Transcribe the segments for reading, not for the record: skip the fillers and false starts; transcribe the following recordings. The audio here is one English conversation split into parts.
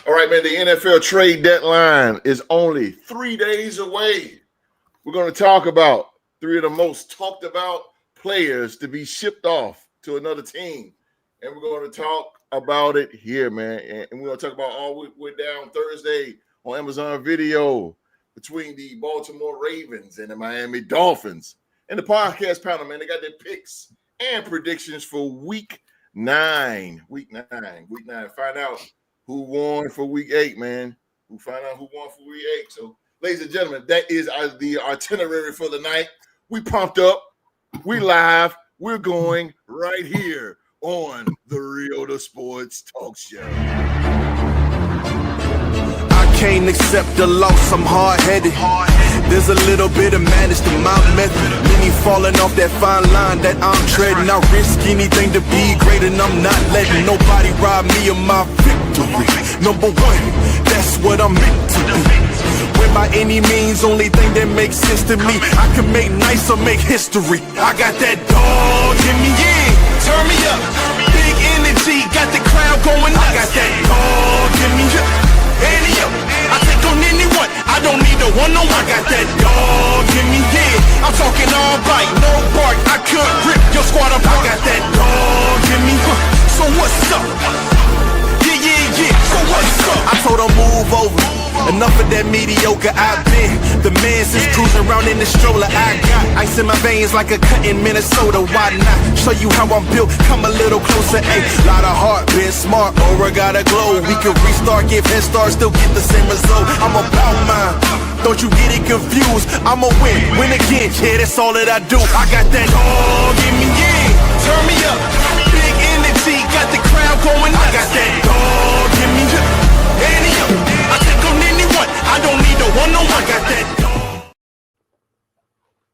All right, man, the NFL trade deadline is only 3 days away. We're going to talk about three of the most talked about players to be shipped off to another team. And we're going to talk about it here, man. And we're going to talk about all we went down Thursday on Amazon Video between the Baltimore Ravens and the Miami Dolphins. And the podcast panel, man, they got their picks and predictions for week 9. Week 9. Find out who won for week 8, man. Find out who won for week 8. So, ladies and gentlemen, that is the itinerary for the night. We pumped up. We live. We're going right here on the Real to Sports Talk Show. I can't accept the loss. I'm hard-headed. There's a little bit of madness to my method. Many falling off that fine line that I'm treading. I risk anything to be great, and I'm not letting nobody rob me of my victory. Number one, that's what I'm meant to do. When by any means, only thing that makes sense to me, I can make nice or make history. I got that dog in me, yeah. Turn me up. Big energy, got the crowd going nuts. I got that dog in me, yeah. Any up. I take on anyone. I don't need a one-on-one. I got that dog in me, yeah. I'm talking all bite, no bark. I could rip your squad apart. I got that dog in me. So what's up? Yeah. So what's up? I told her move over. Enough of that mediocre. I've been the man since cruising around in the stroller. I got ice in my veins like a cut in Minnesota. Why not show you how I'm built? Come a little closer. Ayy, lot of heart, been smart, aura gotta glow. We can restart, give head start, still get the same result. I'm about mine. Don't you get it confused? I'ma win again. Yeah, that's all that I do. I got that dog in me, yeah. Turn me up. Big energy, got the crowd going nuts. I got that dog in me, yeah. Any up. I take on anyone. I don't need a one-on-one. Got that dog.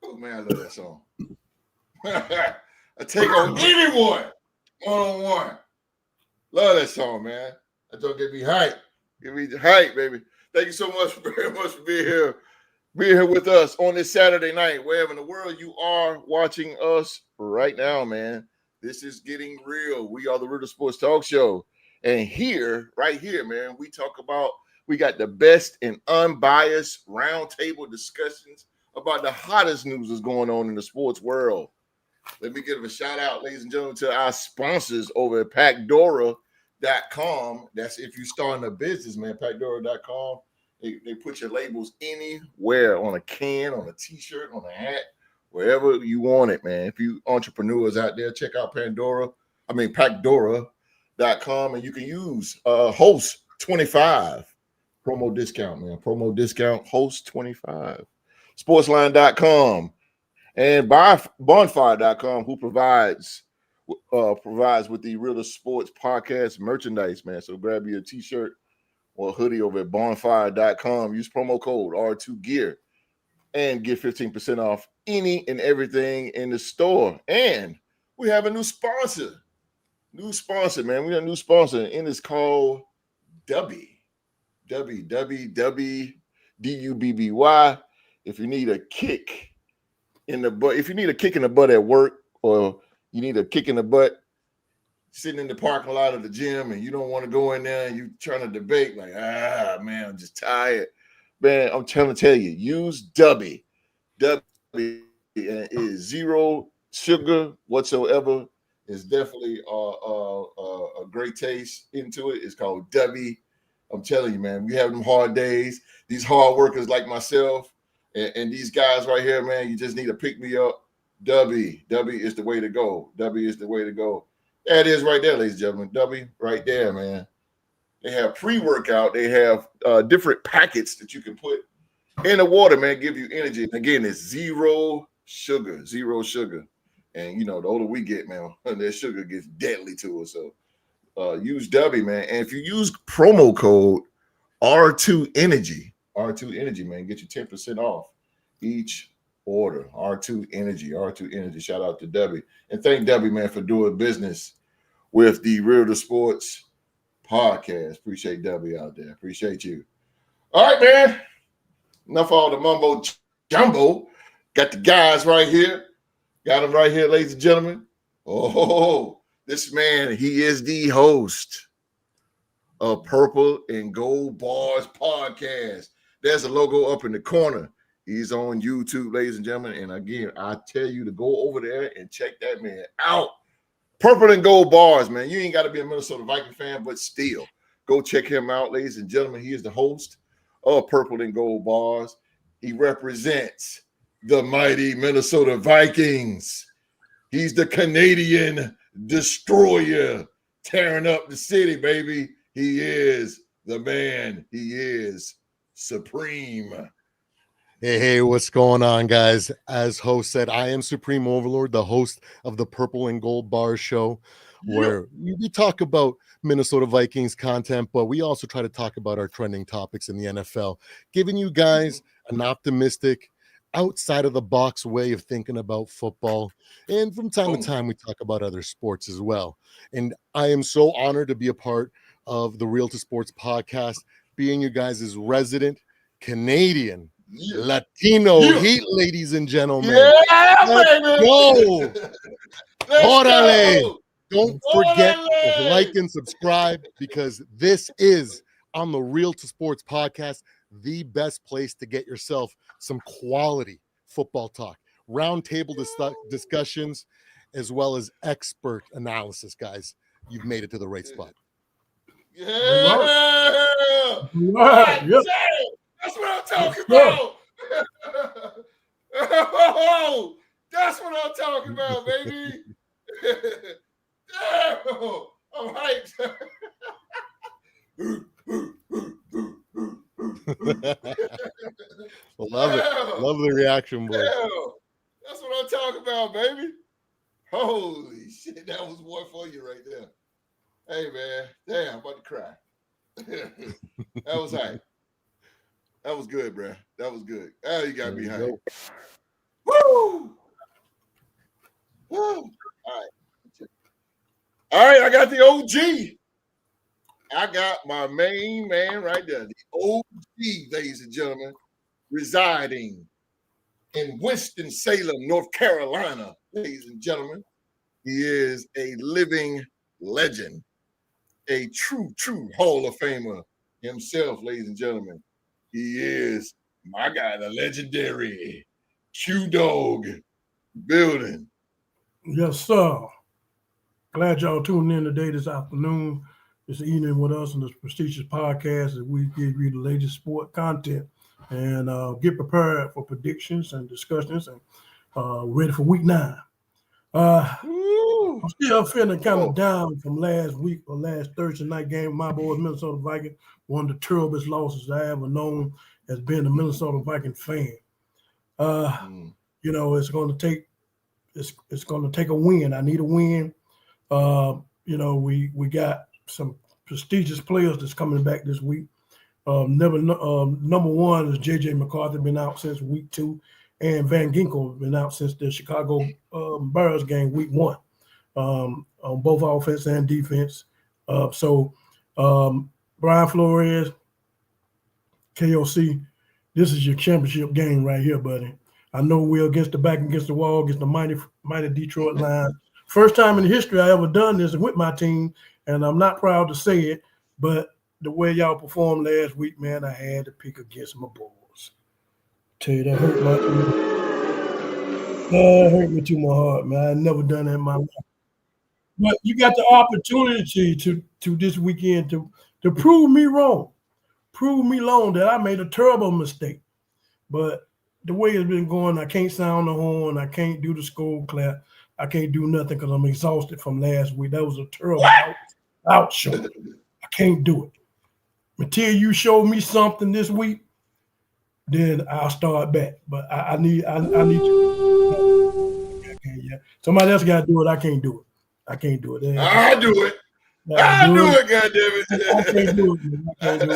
Oh, man, I love that song. I take on anyone one-on-one. Love that song, man. That don't get me hype. Give me hype, baby. Thank you so much, very much for being here with us on this Saturday night, wherever in the world you are watching us right now, man. This is getting real. We are the Real Sports Talk Show. And right here, man, we got the best and unbiased roundtable discussions about the hottest news that's going on in the sports world. Let me give a shout out, ladies and gentlemen, to our sponsors over at Packdora.com. That's if you're starting a business, man. Packdora.com. They put your labels anywhere, on a can, on a t-shirt, on a hat, wherever you want it, man. If you entrepreneurs out there, check out Packdora.com, and you can use host 25 promo discount, man. Promo discount host 25. Sportsline.com and bonfire.com, who provides with the Real Sports Podcast merchandise, man. So grab your t-shirt or hoodie over at bonfire.com. Use promo code R2Gear and get 15% off any and everything in the store. And we have a new sponsor. Man. We got a new sponsor, and it's called Dubby. Dubby. If you need a kick in the butt, at work, or you need a kick in the butt sitting in the parking lot of the gym and you don't want to go in there and you're trying to debate, like, man, I'm just tired. Man, I'm trying to tell you, use Dubby. Dubby is zero sugar whatsoever. It's definitely a great taste into it. It's called Dubby. I'm telling you, man, we have them hard days. These hard workers like myself and these guys right here, man, you just need to pick me up. Dubby is the way to go. Dubby is the way to go. That is right there, ladies and gentlemen. Dubby right there, man. They have pre-workout. They have different packets that you can put in the water, man, give you energy. And again, it's zero sugar. And, the older we get, man, that sugar gets deadly to us. So use Dubby, man. And if you use promo code R2Energy, man, get you 10% off each order. R2 Energy. Shout out to Dubby. And thank Dubby, man, for doing business with the Real to Sports Podcast. Appreciate Dubby out there. Appreciate you. All right, man. Enough of all the mumbo jumbo. Got the guys right here. Got him right here, ladies and gentlemen. Oh, this man, he is the host of Purple and Gold Bars podcast. There's a logo up in the corner. He's on YouTube, ladies and gentlemen. And again, I tell you to go over there and check that man out. Purple and Gold Bars, man. You ain't got to be a Minnesota Viking fan, but still, go check him out, ladies and gentlemen. He is the host of Purple and Gold Bars. He represents the mighty Minnesota Vikings. He's the Canadian destroyer, tearing up the city, baby. He is the man. He is supreme. Hey, what's going on, guys? As host said, I am Supreme Overlord, the host of the Purple and Gold Bars show, where we talk about Minnesota Vikings content, but we also try to talk about our trending topics in the NFL, giving you guys an optimistic, outside of the box way of thinking about football. And from time to time, we talk about other sports as well. And I am so honored to be a part of the Real to Sports podcast, being you guys' resident Canadian Latino heat, ladies and gentlemen. Yeah, let's baby. Go. Orale. Go. Don't forget to like and subscribe, because this is on the Real to Sports podcast, the best place to get yourself some quality football talk, roundtable discussions, as well as expert analysis, guys. You've made it to the right spot. Yeah. Yep. That's what I'm talking about. Oh, that's what I'm talking about, baby. Damn, I'm hyped. Love it. Love the reaction, boy. That's what I'm talking about, baby. Holy shit, that was one for you right there. Hey, man. Damn, I'm about to cry. That was hype. That was good, bro. That was good. Oh, you got me hype. Woo! Woo! All right, I got the OG. I got my main man right there, the OG, ladies and gentlemen, residing in Winston-Salem, North Carolina, ladies and gentlemen. He is a living legend, a true Hall of Famer himself, ladies and gentlemen. He is my guy, the legendary Q-Dog building. Yes, sir. Glad y'all tuned in today, this afternoon, this evening with us on this prestigious podcast as we give you the latest sport content and get prepared for predictions and discussions and ready for week 9. I'm still feeling kind of down from last week or last Thursday night game. My boys, Minnesota Vikings, one of the terriblest losses I ever known as being a Minnesota Viking fan. You know, it's going to take a win. I need a win. You know, we got some prestigious players that's coming back this week. Number one is J.J. McCarthy, been out since week 2, and Van Ginkel been out since the Chicago Bears game week 1, on both offense and defense. So Brian Flores, KOC, this is your championship game right here, buddy. I know we're against the wall, against the mighty Detroit Lions. First time in history I ever done this with my team, and I'm not proud to say it, but the way y'all performed last week, man, I had to pick against my boys. Tell you, that hurt me to my heart, man. I never done that in my life. But you got the opportunity to this weekend to prove me wrong, prove me wrong that I made a terrible mistake. But the way it's been going, I can't sound the horn, I can't do the skull clap, I can't do nothing because I'm exhausted from last week. That was a terrible out show. I can't do it. Until you show me something this week, then I'll start back. But I need you. Yeah. Somebody else got to do it. I can't do it. I'll do it. I'll do it, goddammit. I can't do it. I'm a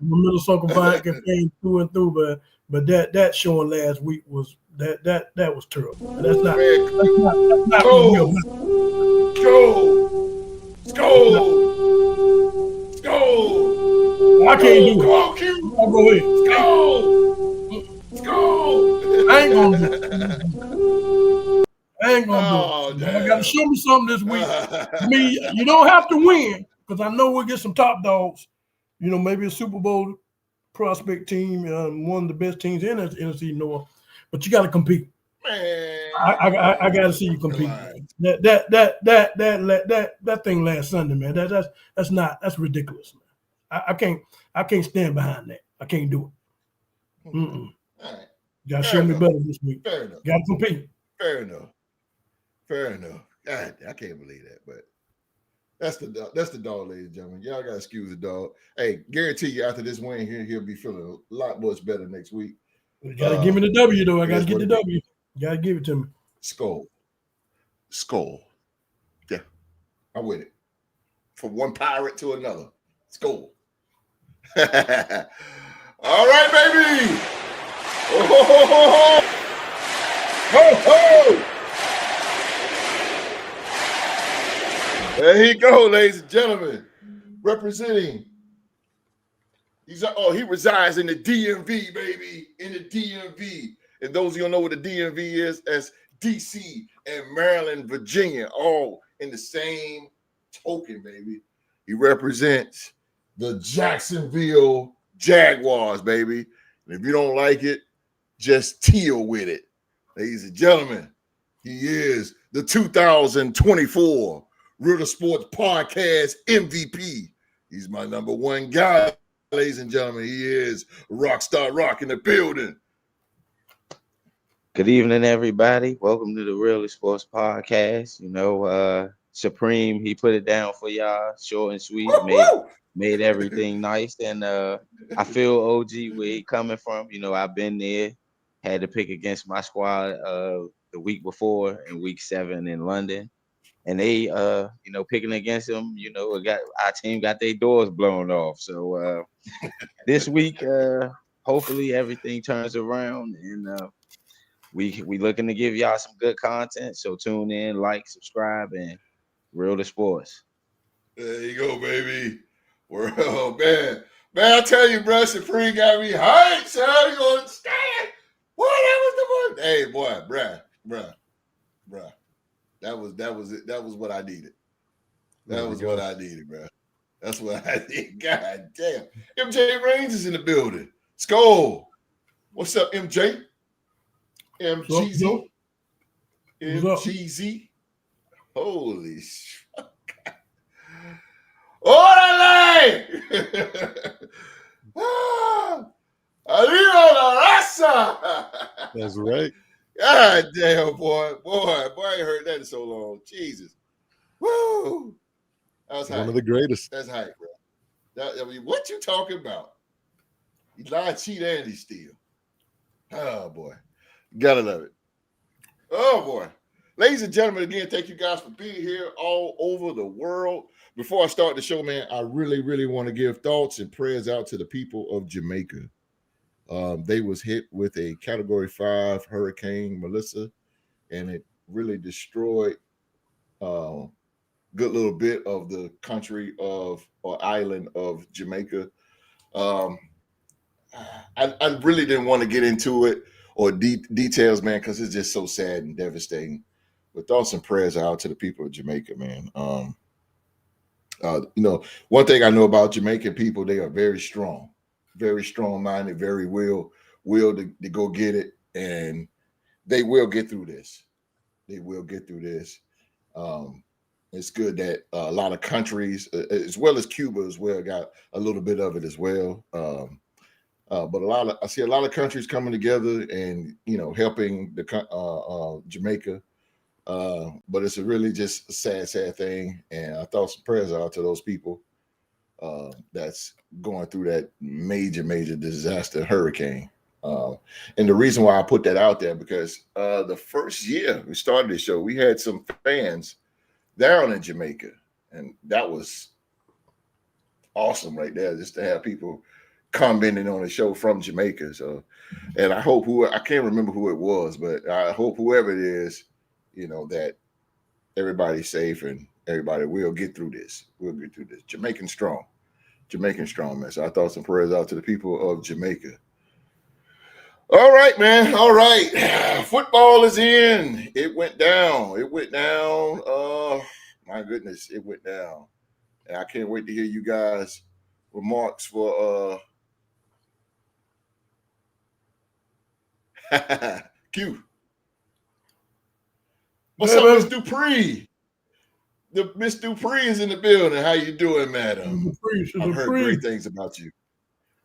Minnesota Viking fan through and through, but that showing last week was that was terrible. And that's not Go. I can't do it. Go, Q. I'll go ahead. Go. I ain't gonna do it. I got to show me something this week. I mean, you don't have to win, because I know we'll get some top dogs. Maybe a Super Bowl prospect team, one of the best teams in the NFC North. But you got to compete. Man, I got to see you compete. Man. That thing last Sunday, man. That's ridiculous, man. I can't stand behind that. I can't do it. All right. You got to show me better this week. Fair enough. Got to compete. Fair enough. God, I can't believe that, but that's the dog, ladies and gentlemen. Y'all gotta excuse the dog. Hey, guarantee you after this win here, he'll be feeling a lot much better next week. You gotta give me the W though. I gotta get the W. You gotta give it to me. Skull. Yeah, I'm with it. From one pirate to another. Skull. All right, baby. Oh, ho, ho, ho, ho. Ho, ho. There he go, ladies and gentlemen. Representing. He resides in the DMV, baby. In the DMV. And those of you who know what the DMV is, as DC and Maryland, Virginia, all in the same token, baby. He represents the Jacksonville Jaguars, baby. And if you don't like it, just deal with it. Ladies and gentlemen, he is the 2024 Real Sports Podcast MVP. He's my number one guy, ladies and gentlemen. He is Rockstar Rock in the building. Good evening, everybody. Welcome to the Real Sports Podcast. Supreme, he put it down for y'all, short and sweet, made everything nice. And I feel OG where he coming from. I've been there, had to pick against my squad the week before in week 7 in London. And they, picking against them, our team got their doors blown off. So this week, hopefully everything turns around, and we looking to give y'all some good content. So tune in, like, subscribe, and Real to Sports. There you go, baby. Oh, man, I tell you, bro, Supreme got me hyped, son. You gonna understand? Boy, that was the one. Hey, boy, bruh. That was it. That was what I needed. That was what I needed, bro. That's what I need. God damn. MJ Reigns is in the building. Skull. What's up, MJ? MGZ. MGZ. Holy shit. Órale! Arriba la raza! That's right. God damn, boy, I ain't heard that in so long. Jesus. Woo! That was one of the greatest. That's hype, bro. What you talking about? He lied, cheat, and he steal. Oh, boy. Gotta love it. Oh, boy. Ladies and gentlemen, again, thank you guys for being here all over the world. Before I start the show, man, I really, really want to give thoughts and prayers out to the people of Jamaica. They was hit with a Category 5 Hurricane Melissa, and it really destroyed a good little bit of the country or island of Jamaica. I really didn't want to get into it or details, man, because it's just so sad and devastating. But thoughts and prayers out to the people of Jamaica, man. One thing I know about Jamaican people, they are very strong-minded, very will to go get it, and they will get through this. It's good that a lot of countries, as well as Cuba as well, got a little bit of it as well. But I see a lot of countries coming together and helping the Jamaica. But it's really just a sad thing, and I thought some prayers out to those people that's going through that major disaster hurricane. And the reason why I put that out there, because the first year we started the show, we had some fans down in Jamaica, and that was awesome right there, just to have people commenting on the show from Jamaica. So, and I hope I can't remember who it was, but I hope whoever it is, that everybody's safe and everybody will get through this. We'll get through this. Jamaican strong, man. So I thought some prayers out to the people of Jamaica. All right, man. All right. Football is in. It went down. My goodness, it went down. And I can't wait to hear you guys' remarks for Q. What's up, Miss Dupree? Miss Dupree is in the building. How you doing, madam? I've heard great things about you.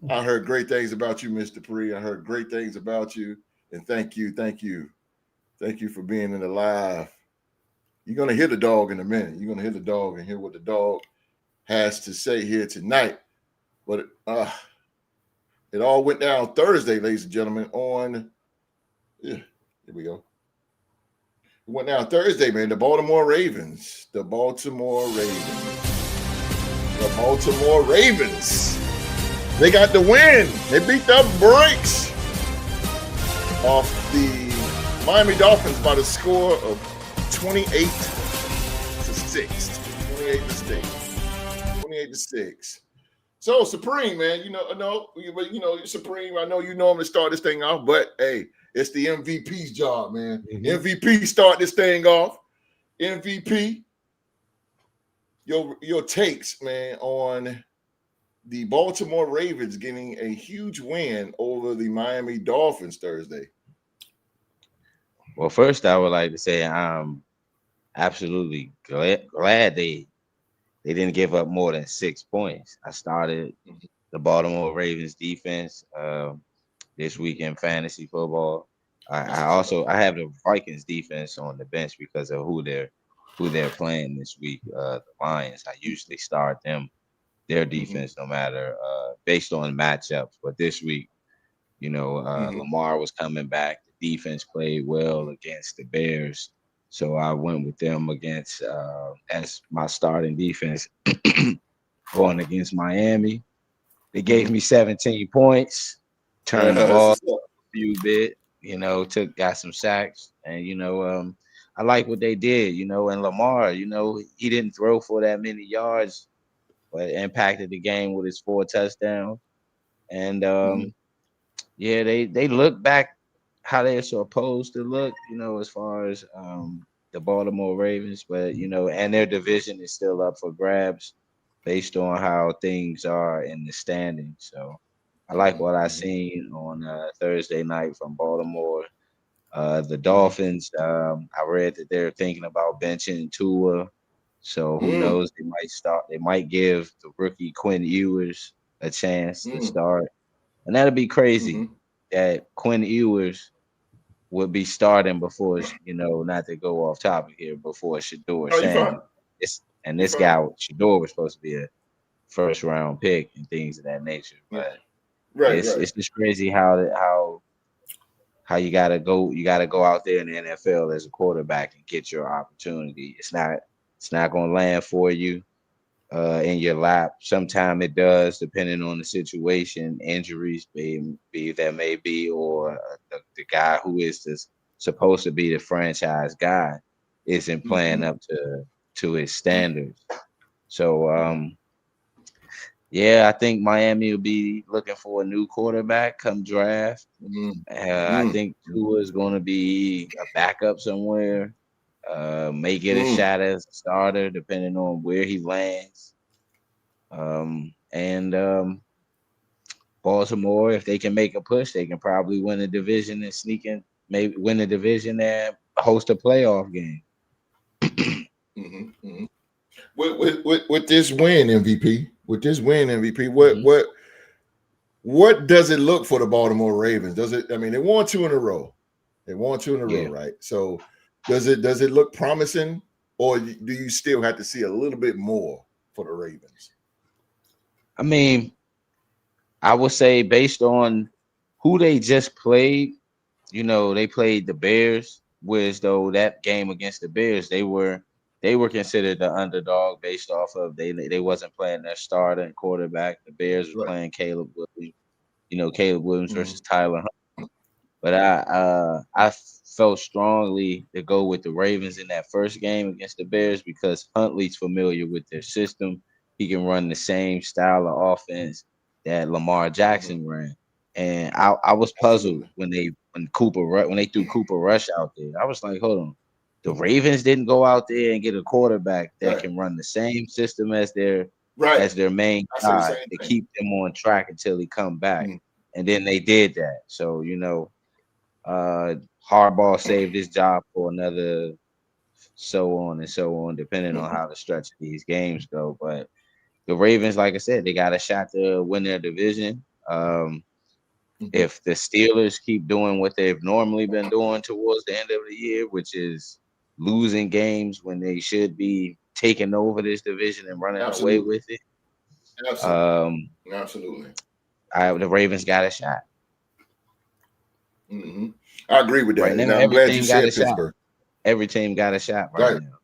I heard great things about you, Mr. Dupree. I heard great things about you. And thank you for being in the live. You're going to hear the dog in a minute. You're going to hear the dog and hear what the dog has to say here tonight. But it all went down Thursday, ladies and gentlemen, here we go. It went down Thursday, man. The Baltimore Ravens. They got the win. They beat the brakes off the Miami Dolphins by the score of 28-6. 28-6. So Supreme, man, Supreme. I know you normally start this thing off, but hey, it's the MVP's job, man. Mm-hmm. MVP start this thing off. MVP, your takes, man, on the Baltimore Ravens getting a huge win over the Miami Dolphins Thursday. Well, first I would like to say I'm absolutely glad they didn't give up more than 6 points. I started the Baltimore Ravens defense this week in fantasy football. I have the Vikings defense on the bench because of who they're playing this week. The Lions. I usually start their defense no matter based on matchups. But this week, Lamar was coming back. The defense played well against the Bears. So I went with them against as my starting defense going against Miami. They gave me 17 points, turned the ball a few bit, got some sacks. And, I like what they did, and Lamar, he didn't throw for that many yards, but impacted the game with his 4 touchdowns. And, they look back how they're supposed to look, as far as the Baltimore Ravens, but and their division is still up for grabs based on how things are in the standings. So I like what I seen on Thursday night from Baltimore. The Dolphins, I read that they're thinking about benching Tua. So who knows? They might give the rookie Quinn Ewers a chance to start. And that'd be crazy that Quinn Ewers would be starting before, not to go off topic here, before Shador Sanders. This guy, Shador, was supposed to be a first round pick and things of that nature. But it's just crazy how you gotta go out there in the NFL as a quarterback and get your opportunity. It's not gonna land for you in your lap. Sometimes it does, depending on the situation, injuries maybe, or the guy who is supposed to be the franchise guy isn't playing up to his standards. So I think Miami will be looking for a new quarterback come draft. I think Tua is going to be a backup somewhere. May get a shot as a starter depending on where he lands. Baltimore, if they can make a push, they can probably win the division and maybe win the division and host a playoff game. With this win, MVP, what does it look for the Baltimore Ravens? They won 2 in a row. Right? So does it look promising, or do you still have to see a little bit more for the Ravens? I would say based on who they just played, they played the Bears, whereas though that game against the Bears, they were considered the underdog based off of they wasn't playing their starting quarterback. The Bears were playing Caleb Williams, Caleb Williams versus Tyler Hunt. But I felt strongly to go with the Ravens in that first game against the Bears because Huntley's familiar with their system. He can run the same style of offense that Lamar Jackson ran. And I was puzzled when they threw Cooper Rush out there. I was like, hold on. The Ravens didn't go out there and get a quarterback that Right. can run the same system as their Right. main I said the guy same to thing. keep them on track until he come back. Mm. And then they did that. So, Harbaugh saved his job for another so on and so on, depending on how the stretch of these games go. But the Ravens, like I said, they got a shot to win their division. If the Steelers keep doing what they've normally been doing towards the end of the year, which is losing games when they should be taking over this division and running away with it, Absolutely. The Ravens got a shot. I agree with that. Right now, and I'm glad you said Pittsburgh. Every team got a shot right now.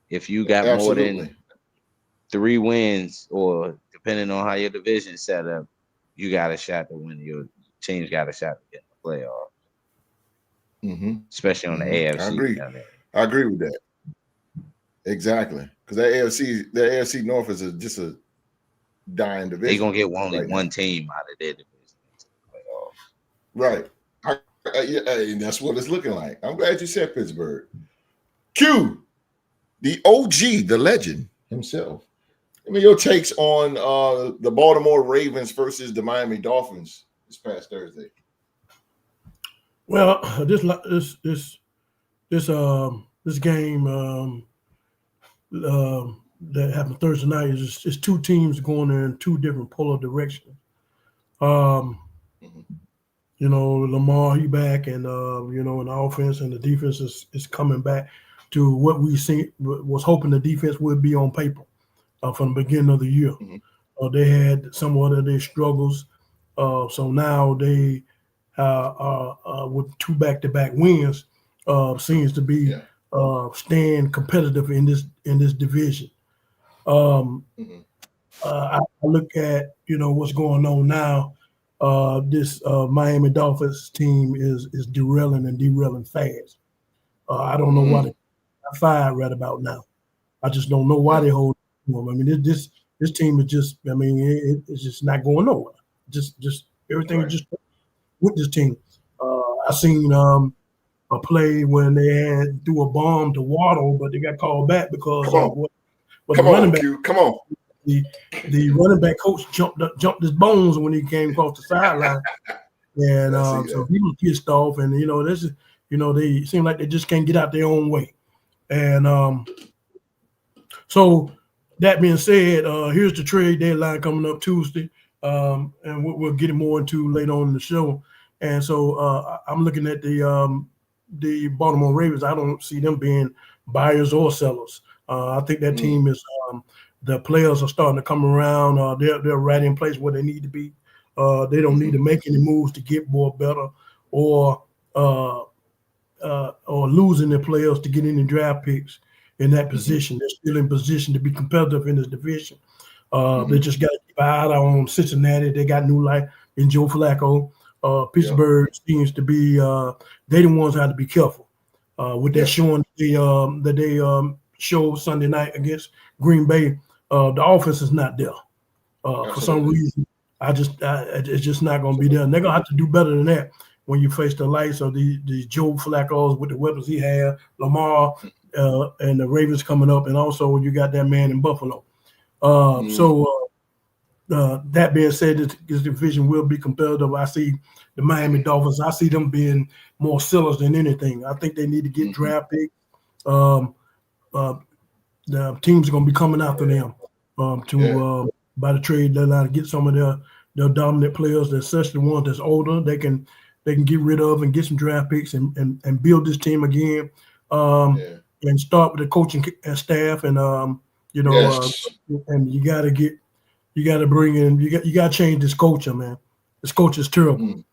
If you got more than 3 wins, or depending on how your division set up, you got a shot to win. Your team's got a shot to get in the playoffs. Especially on the AFC. I agree. I agree with that. Exactly. Because the AFC North is just a dying division. They're gonna get only one team out of their division into the playoffs. Right. And that's what it's looking like. I'm glad you said Pittsburgh. Q, the OG, the legend himself. I mean, your takes on the Baltimore Ravens versus the Miami Dolphins this past Thursday. Well, this game that happened Thursday night is 2 teams going in 2 different polar directions. Lamar, he back, and and the offense and the defense is coming back to what we was hoping the defense would be on paper from the beginning of the year. They had somewhat of their struggles, so now they with 2 back-to-back wins seems to be staying competitive in this division. I look at what's going on now. This Miami Dolphins team is derailing fast. I don't know why they got fired right about now. I just don't know why they hold them. I mean, this team is just. I mean, it's just not going nowhere. Just everything is just with this team. I seen a play when they had threw a bomb to Waddle, but they got called back because Come on. The running back coach jumped his bones when he came across the sideline, and so he was pissed off. And this is they seem like they just can't get out their own way. And so that being said, here's the trade deadline coming up Tuesday, and we'll get it more into later on in the show. And so I'm looking at the Baltimore Ravens. I don't see them being buyers or sellers. I think that team is. The players are starting to come around. They're right in place where they need to be. They don't need to make any moves to get more better, or losing their players to get any draft picks in that position. They're still in position to be competitive in this division. They just got to keep an eye on Cincinnati. They got new life in Joe Flacco. Pittsburgh seems to be they the ones that have to be careful with that showing that they showed Sunday night against Green Bay. The offense is not there for some reason. It's just not going to be there. And they're going to have to do better than that when you face the likes of the Joe Flacco's with the weapons he had, Lamar, and the Ravens coming up, and also when you got that man in Buffalo. So that being said, this division will be competitive. I see the Miami Dolphins. I see them being more sellers than anything. I think they need to get draft picks. The teams are going to be coming after them by the trade deadline to get some of their dominant players, especially the ones that's older. They can get rid of and get some draft picks and build this team again. And start with the coaching staff and and you got to bring in you got to change this culture, man. This culture is terrible.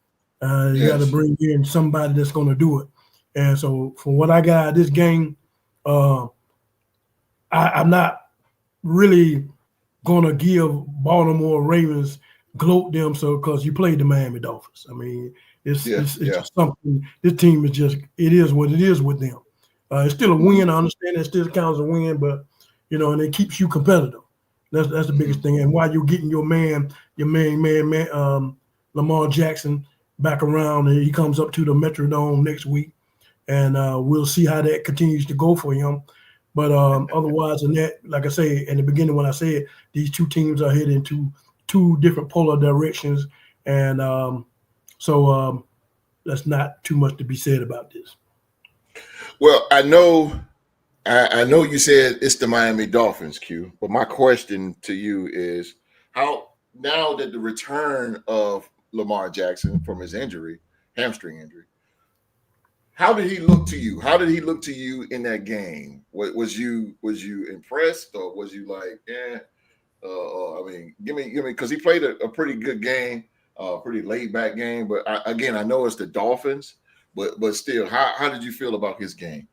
You got to bring in somebody that's going to do it. And so from what I got this game, I'm not really gonna give Baltimore Ravens gloat them because you played the Miami Dolphins. I mean, it's just something. This team is just it is what it is with them. It's still a win. I understand it still counts as a win, but and it keeps you competitive. That's the biggest thing. And while you're getting your main man, Lamar Jackson back around, and he comes up to the Metrodome next week. and we'll see how that continues to go for him. But otherwise than that, like I say in the beginning when I said these two teams are heading to two different polar directions, and so that's not too much to be said about this. Well, I know you said it's the Miami Dolphins, Q, but my question to you is how, now that the return of Lamar Jackson from his injury, hamstring injury, how did he look to you? How did he look to you in that game? Was you impressed, or was you like, I mean, give me, because he played a pretty good game, pretty laid back game. But I know it's the Dolphins, but still, how did you feel about his game?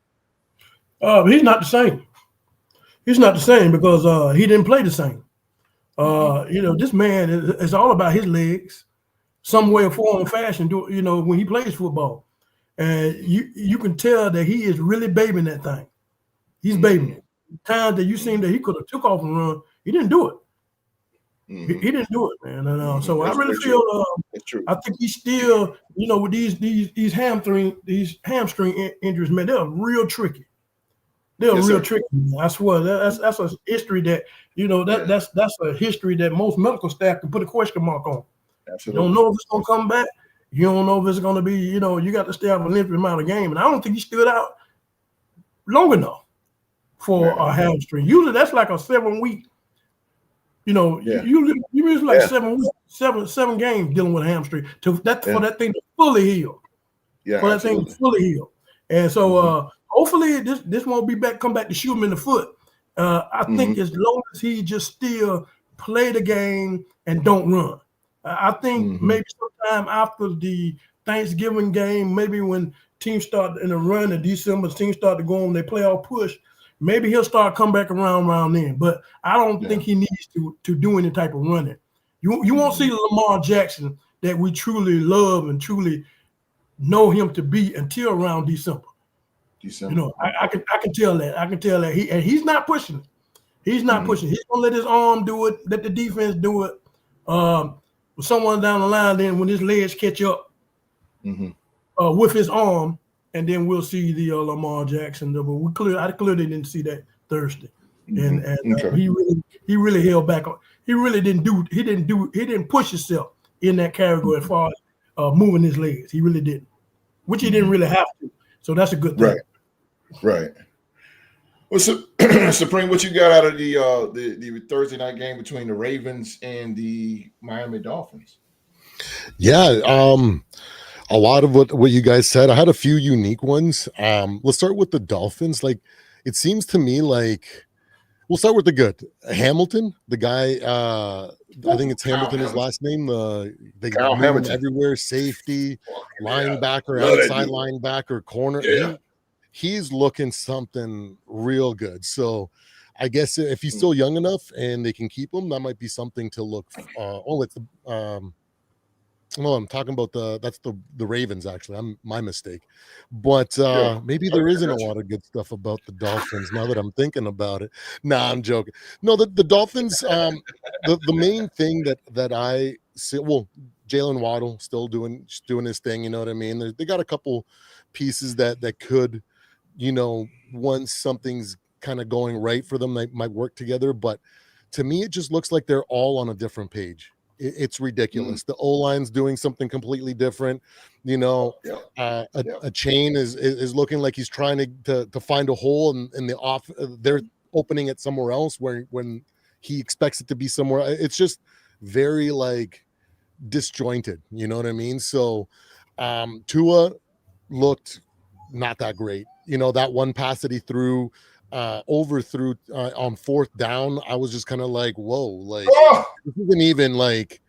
He's not the same. He's not the same because he didn't play the same. This man is all about his legs, some way or form or fashion. When he plays football, and you can tell that he is really babying that thing. He's babying it. Times that you seen that he could have took off and run, he didn't do it. He didn't do it, man. And so I really feel I think he's still, with these hamstring injuries, man, they're real tricky. They're real tricky, man. I swear that's a history that that's a history that most medical staff can put a question mark on. Absolutely. You don't know if it's gonna come back. You don't know if it's gonna be, you got to stay out of a limited amount of game. And I don't think he stood out long enough for a hamstring. Usually that's like a 7-week. You miss like 7 weeks, seven games dealing with a hamstring for that thing to fully heal. Yeah, for that thing to fully heal. And so hopefully this won't come back to shoot him in the foot. I think as long as he just still play the game and don't run. I think maybe sometime after the Thanksgiving game, maybe when teams start in a run in December, teams start to go on their playoff push, maybe he'll start come back around then. But I don't think he needs to do any type of running. You won't see Lamar Jackson that we truly love and truly know him to be until around December. I can tell that. I can tell that he's not pushing it. He's not pushing. He's gonna let his arm do it, let the defense do it. With someone down the line, then when his legs catch up with his arm, and then we'll see the Lamar Jackson. But I clearly didn't see that Thursday, and he really held back. He really didn't push himself in that category as far as moving his legs. He really didn't, which he didn't really have to. So that's a good thing. Right. Well, Supreme, what you got out of the Thursday night game between the Ravens and the Miami Dolphins? Yeah, a lot of what you guys said. I had a few unique ones. Let's start with the Dolphins. Like, it seems to me like we'll start with the good. Hamilton, the guy, I think it's Hamilton, his last name. They move him everywhere, safety, linebacker, outside linebacker, corner. Yeah. He's looking something real good. So I guess if he's still young enough and they can keep him, that might be something to look. I'm talking about that's the Ravens, actually. My mistake. But maybe there isn't a lot of good stuff about the Dolphins now that I'm thinking about it. Nah, I'm joking. No, the Dolphins, the main thing that I see, well, Jalen Waddle still doing his thing, you know what I mean? They got a couple pieces that could, once something's kind of going right for them, they might work together. But to me, it just looks like they're all on a different page. It's ridiculous. The O-line's doing something completely different. A chain is looking like he's trying to find a hole in the off. They're opening it somewhere else when he expects it to be somewhere. It's just very like disjointed. You know what I mean? So Tua looked not that great. That one pass that he threw overthrew on fourth down, I was just kind of like, whoa, like this isn't even like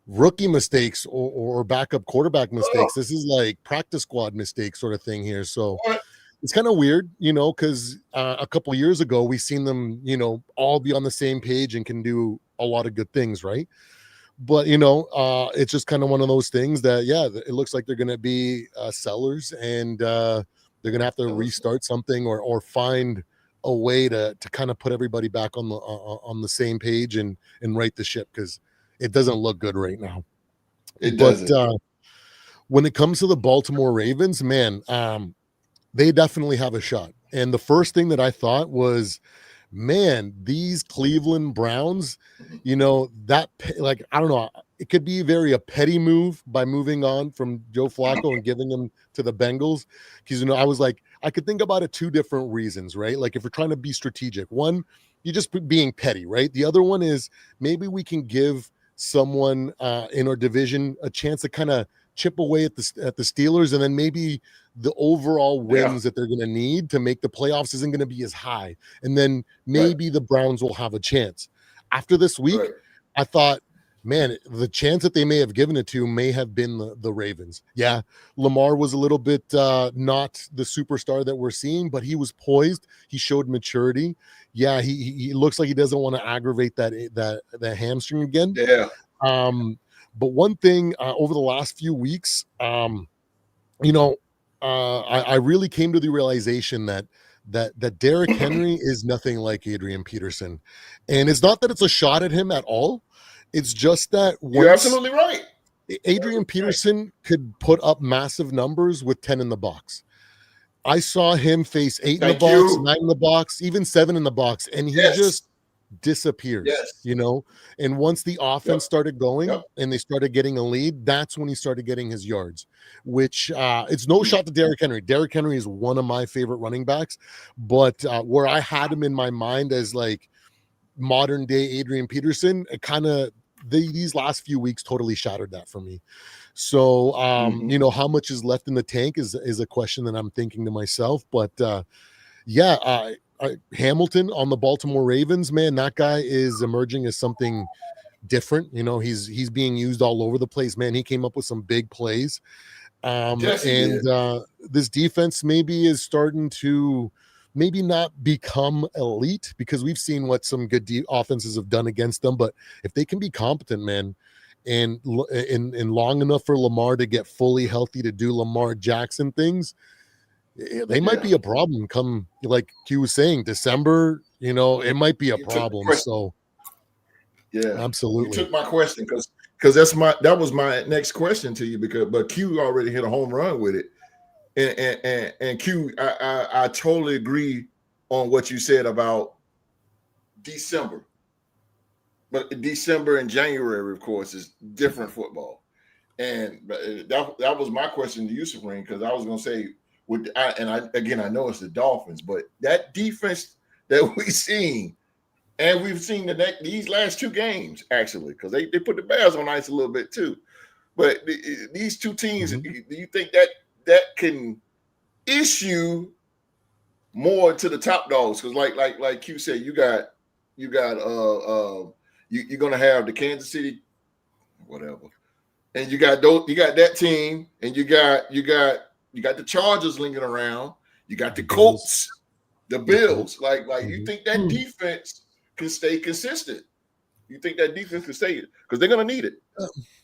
rookie mistakes or backup quarterback mistakes. This is like practice squad mistake sort of thing here. So it's kind of weird, because a couple years ago we seen them, all be on the same page and can do a lot of good things, right? But it's just kind of one of those things that it looks like they're going to be sellers, and they're going to have to restart something or find a way to kind of put everybody back on the same page and right the ship, because it doesn't look good right now. It doesn't. When it comes to the Baltimore Ravens, man, they definitely have a shot. And the first thing that I thought was, man, these Cleveland Browns, that like, I don't know, it could be a petty move by moving on from Joe Flacco and giving him to the Bengals. Because, I was like, I could think about it two different reasons, right? Like if we're trying to be strategic, one, you're just being petty, right? The other one is maybe we can give someone in our division a chance to kind of chip away at the Steelers, and then maybe the overall wins that they're going to need to make the playoffs isn't going to be as high, and then maybe the Browns will have a chance. After this week, I thought, man, the chance that they may have given it to may have been the Ravens. Yeah, Lamar was a little bit not the superstar that we're seeing, but he was poised. He showed maturity. Yeah, he looks like he doesn't want to aggravate that hamstring again. Yeah. But one thing over the last few weeks, I really came to the realization that Derrick Henry is nothing like Adrian Peterson. And it's not that it's a shot at him at all. It's just that you're absolutely right. Adrian Peterson could put up massive numbers with 10 in the box. I saw him face 8 in the box, 9 in the box, even 7 in the box, and he just disappears, and once the offense started going and they started getting a lead, that's when he started getting his yards, which it's no shot to Derrick Henry. Derrick Henry is one of my favorite running backs, but where I had him in my mind as like modern day Adrian Peterson, it kind of these last few weeks totally shattered that for me. So how much is left in the tank is a question that I'm thinking to myself, but Hamilton on the Baltimore Ravens, man, that guy is emerging as something different. He's being used all over the place, man. He came up with some big plays. This defense maybe is starting to maybe not become elite, because we've seen what some good offenses have done against them. But if they can be competent, man, and long enough for Lamar to get fully healthy to do Lamar Jackson things, they might be a problem come, like Q was saying, December, it might be a problem. So absolutely. You took my question because that was my next question to you, but Q already hit a home run with it. And Q, I totally agree on what you said about December. But December and January, of course, is different football. And that was my question to you, Supreme, because I was going to say, I know it's the Dolphins, but that defense that we've seen, and we've seen these last two games, actually, because they put the Bears on ice a little bit too. But these two teams, do you think that can issue more to the top dogs? Because like Q said, you're gonna have the Kansas City, whatever, and you got that team, and you got the Chargers linking around. You got the Colts, the Bills. Like you think that defense can stay consistent? You think that defense can stay it? Because they're going to need it.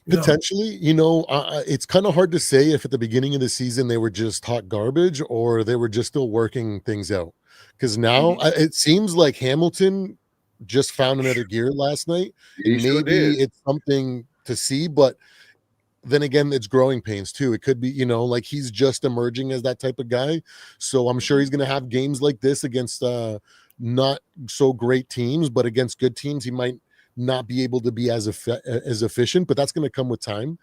Potentially, it's kind of hard to say if at the beginning of the season they were just hot garbage or they were just still working things out. Because now it seems like Hamilton just found another gear last night. And maybe it's something to see, but then again, it's growing pains too. It could be, like he's just emerging as that type of guy. So I'm sure he's going to have games like this against not so great teams, but against good teams, he might not be able to be as efficient, but that's going to come with time.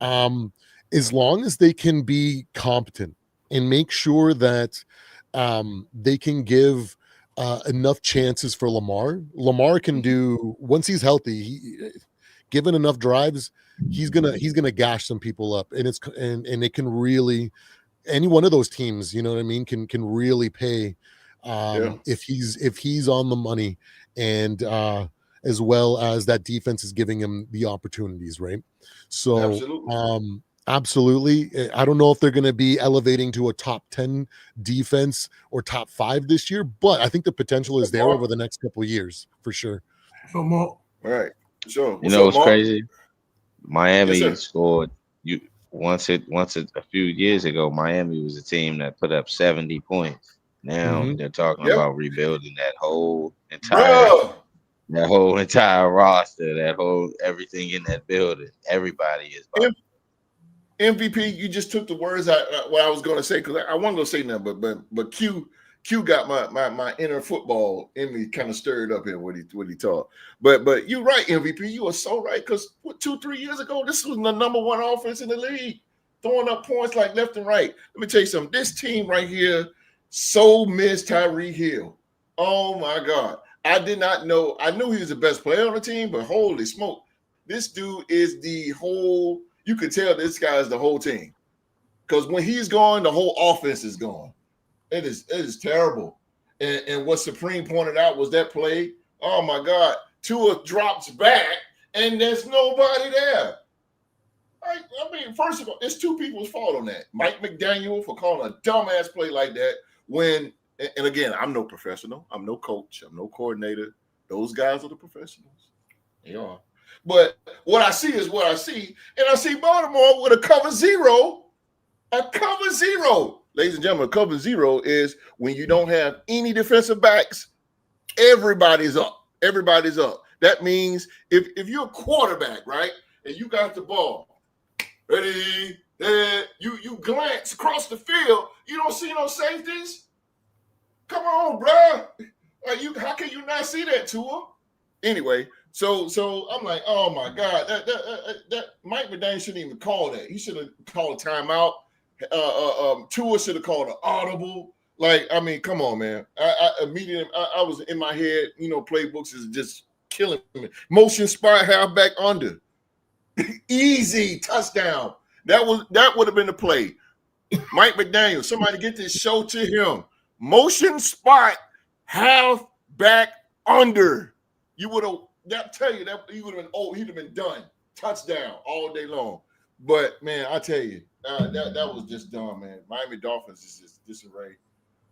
As long as they can be competent and make sure that they can give enough chances for Lamar. Lamar can do, once he's healthy, given enough drives, he's gonna gash some people up, and it can really, any one of those teams, you know what I mean, can really pay if he's on the money, and as well as that defense is giving him the opportunities, right? So absolutely. I don't know if they're going to be elevating to a top 10 defense or top 5 this year, but I think the potential is there over the next couple of years for sure. So, Mark. All right. So, what's crazy? Miami scored once a few years ago. Miami was a team that put up 70 points. Now they're talking about rebuilding that whole entire roster, everything in that building. Everybody is MVP, you just took the words out what I was going to say because I wasn't going to say nothing, but Q got my inner football in me kind of stirred up in what he taught. But you're right, MVP. You are so right because 2-3 years ago, this was the number one offense in the league, throwing up points like left and right. Let me tell you something. This team right here so missed Tyreek Hill. Oh my God. I did not know. I knew he was the best player on the team, but holy smoke. This dude is the whole, you could tell this guy is the whole team. Because when he's gone, the whole offense is gone. It is terrible. And what Supreme pointed out was that play. Oh my God. Tua drops back and there's nobody there. I mean, first of all, it's two people's fault on that. Mike McDaniel for calling a dumbass play like that when, and again, I'm no professional. I'm no coach. I'm no coordinator. Those guys are the professionals. They are. But what I see is what I see. And I see Baltimore with a cover zero. A cover zero. Ladies and gentlemen, a cover zero is when you don't have any defensive backs, everybody's up. Everybody's up. That means if you're a quarterback, right, and you got the ball, ready, you glance across the field, you don't see no safeties? Come on, bro. How can you not see that, Tua? Anyway, so I'm like, oh my God, that Mike McDaniel shouldn't even call that. He should have called a timeout. Tua should have called an audible. Like, I mean, come on, man. I immediately I was in my head, playbooks is just killing me. Motion spot halfback under. Easy touchdown. That would have been the play. Mike McDaniel, somebody get this show to him. Motion spot halfback under. You would have. That tell you that he would have been. Oh, he'd have been done. Touchdown all day long. But man, I tell you, that was just dumb, man. Miami Dolphins is just disarray.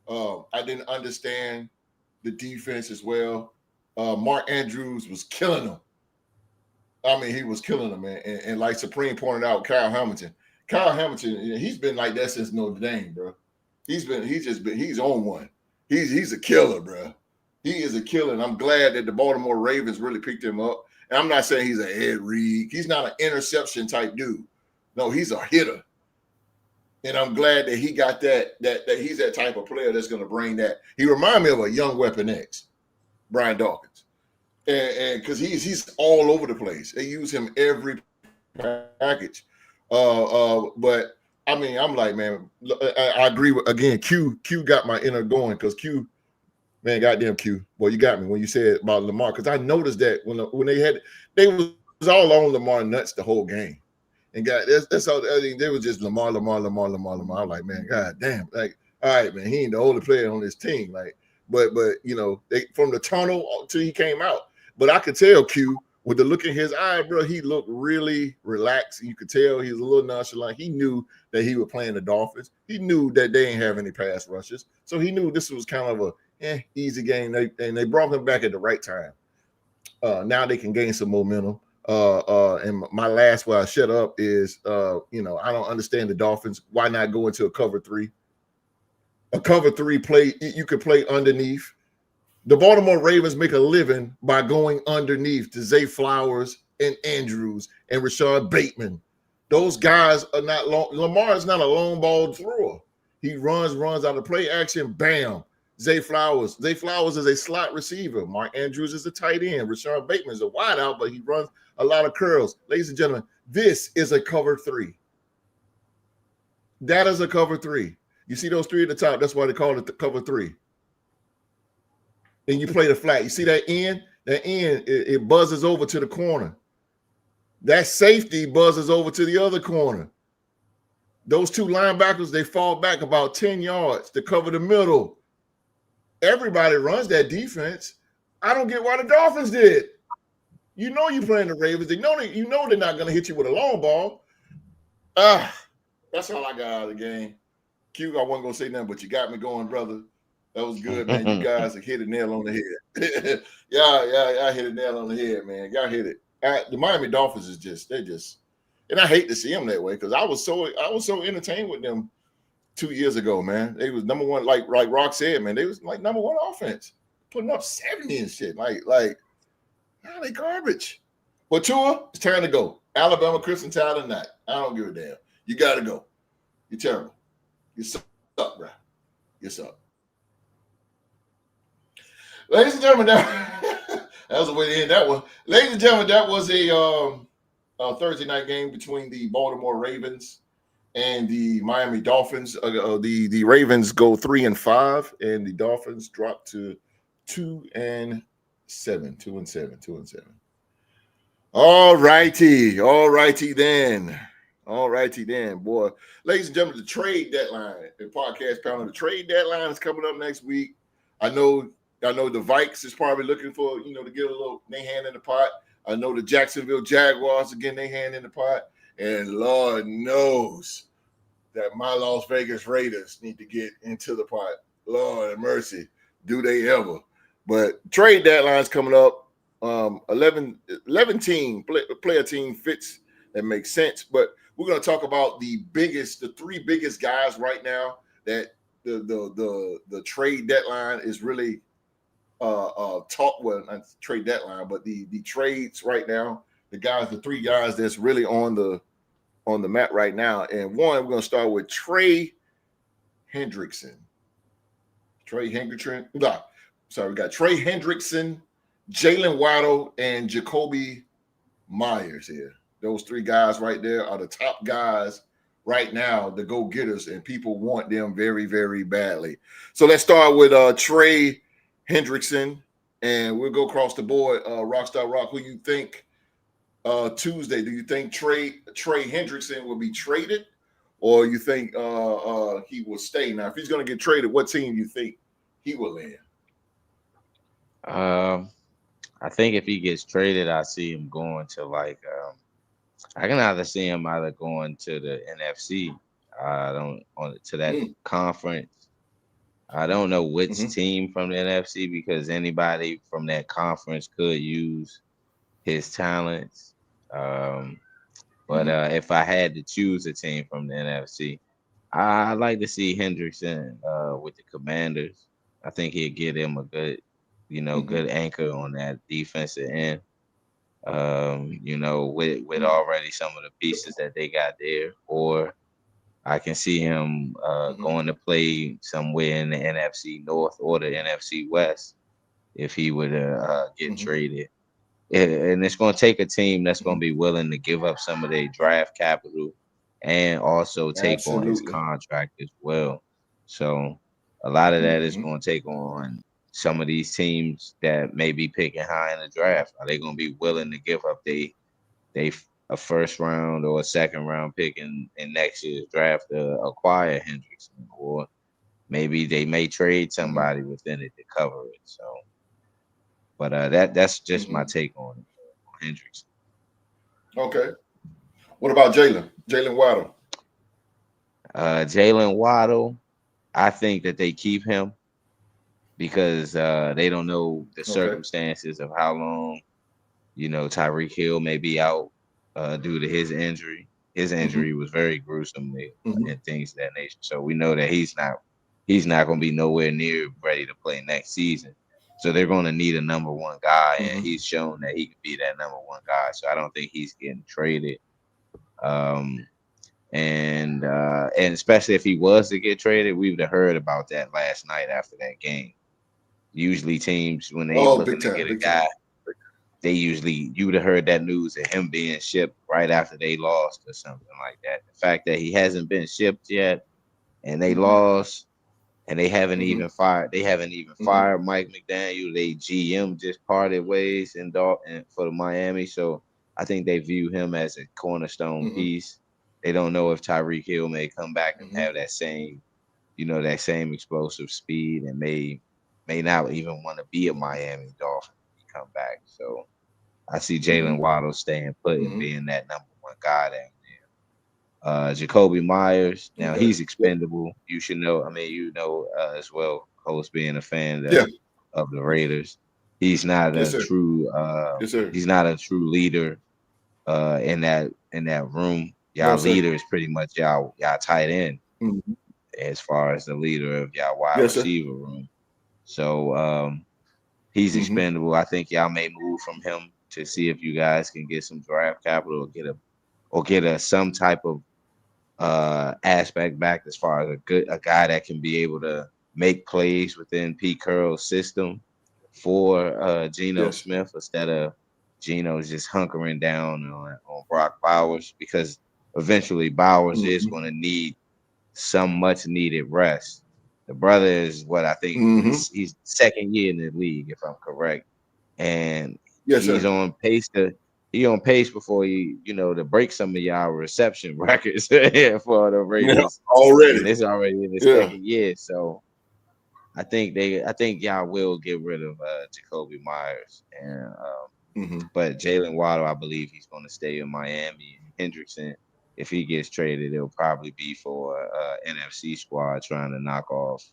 I didn't understand the defense as well. Mark Andrews was killing them. I mean, he was killing them, man. And like Supreme pointed out, Kyle Hamilton, he's been like that since Notre Dame, bro. He's on one. He's a killer, bro. He is a killer. And I'm glad that the Baltimore Ravens really picked him up. And I'm not saying he's an Ed Reed. He's not an interception type dude. No, he's a hitter. And I'm glad that he got that he's that type of player that's going to bring that. He reminds me of a young Weapon X, Brian Dawkins. And because he's all over the place. They use him every package. But I mean, I'm like, man, I agree with, again, Q got my inner going because Q, man, goddamn Q. Well, you got me when you said about Lamar, because I noticed that when they was all on Lamar nuts the whole game. And that's all. I mean, they was just Lamar. I'm like, man, god damn. Like, all right, man, he ain't the only player on this team. Like, but they from the tunnel till he came out. But I could tell Q with the look in his eye, bro, he looked really relaxed. You could tell he was a little nonchalant. He knew that he was playing the Dolphins. He knew that they ain't have any pass rushes, so he knew this was kind of a easy game. They brought him back at the right time. Now they can gain some momentum. And my last where I shut up is I don't understand the Dolphins. Why not go into a cover three? A cover three play, you could play underneath. The Baltimore Ravens make a living by going underneath to Zay Flowers and Andrews and Rashad Bateman. Those guys are not long. Lamar is not a long ball thrower. He runs out of play action, bam. Zay Flowers is a slot receiver. Mark Andrews is a tight end. Rashad Bateman is a wideout, but he runs a lot of curls. Ladies and gentlemen, this is a cover three. That is a cover three. You see those three at the top? That's why they call it the cover three. And you play the flat. You see that end? That end, it buzzes over to the corner. That safety buzzes over to the other corner. Those two linebackers, they fall back about 10 yards to cover the middle. Everybody runs that defense. I don't get why the Dolphins did. You know you're playing the Ravens. They're not going to hit you with a long ball. That's all I got out of the game. Q, I wasn't going to say nothing, but you got me going, brother. That was good, man. You guys have hit a nail on the head. Yeah, hit a nail on the head, man. Y'all hit it. The Miami Dolphins and I hate to see them that way because I was so entertained with them 2 years ago, man. They was number one, like Rock said, man. They was like number one offense, putting up 70 and shit. Like, they garbage. But Tua, it's time to go. Alabama, Crimson Tide or not, I don't give a damn. You got to go. You're terrible. You suck, bro. You suck. Ladies and gentlemen, that was a way to end that one. Ladies and gentlemen, that was a Thursday night game between the Baltimore Ravens and the Miami Dolphins. The Ravens go 3-5, and the Dolphins drop to 2-7. All righty then. Boy. Ladies and gentlemen, the trade deadline, the podcast panel, the trade deadline is coming up next week. I know the Vikes is probably looking for, to get a little their hand in the pot. I know the Jacksonville Jaguars are getting their hand in the pot. And Lord knows that my Las Vegas Raiders need to get into the pot. Lord have mercy. Do they ever? But trade deadline's coming up. 11 team player team fits that makes sense. But we're going to talk about the three biggest guys right now that the trade deadline is really not trade deadline, but the trades right now, the three guys that's really on the map right now. And one, we're going to start with Trey Hendrickson. We got Trey Hendrickson, Jalen Waddle, and Jacoby Myers here. Those three guys right there are the top guys right now, the go-getters, and people want them very, very badly. So let's start with Trey Hendrickson, and we'll go across the board. Rockstar Rock, who you think Tuesday? Do you think Trey Hendrickson will be traded, or you think he will stay? Now, if he's going to get traded, what team do you think he will land? I think if he gets traded, I see him going to I can either see him going to the NFC. To that conference. I don't know which team from the NFC, because anybody from that conference could use his talents. But if I had to choose a team from the NFC, I'd like to see Hendrickson with the Commanders. I think he'd get him a good, good anchor on that defensive end. With already some of the pieces that they got there. Or I can see him going to play somewhere in the NFC North or the NFC West if he would get traded. And it's going to take a team that's going to be willing to give up some of their draft capital and also take on his contract as well. So a lot of that is going to take on some of these teams that may be picking high in the draft. Are they going to be willing to give up a first round or a second round pick in next year's draft to acquire Hendrickson? Or maybe they may trade somebody within it to cover it. So, but that's just my take on Hendrickson. Okay. What about Jalen Waddle? Jalen Waddle, I think that they keep him because they don't know the circumstances of how long, Tyreek Hill may be out due to his injury. His injury was very gruesome and things of that nature. So we know that he's not going to be nowhere near ready to play next season. So they're going to need a number one guy, and he's shown that he can be that number one guy. So I don't think he's getting traded. And especially if he was to get traded, we would have heard about that last night after that game. Usually teams, when they looking to get a guy, you would have heard that news of him being shipped right after they lost or something like that. The fact that he hasn't been shipped yet and they lost and they haven't even fired Mike McDaniel. They GM just parted ways for the Miami. So I think they view him as a cornerstone piece. They don't know if Tyreek Hill may come back and have that same, that same explosive speed, and may not even want to be a Miami Dolphin when he come back. So I see Jalen Waddle staying put and being that number one guy down there. Jacoby Myers, now he's expendable. You should know. I mean, as well, host being a fan of the Raiders. He's not a true. He's not a true leader in that room. Y'all leader is pretty much y'all tight end as far as the leader of y'all wide receiver room. So he's expendable. I think y'all may move from him to see if you guys can get some draft capital or get some type of aspect back as far as a guy that can be able to make plays within Pete Carroll's system for Geno Yes. Smith instead of Geno's just hunkering down on Brock Bowers, because eventually Bowers is going to need some much needed rest. The brother is what I think he's second year in the league, if I'm correct, and Yes, he's sir. on pace before to break some of y'all reception records for the Ravens. Already. And it's already in the second year, so I think y'all will get rid of Jacoby Myers, and but Jalen Waddle, I believe he's going to stay in Miami. And Hendrickson, if he gets traded, it'll probably be for NFC squad trying to knock off.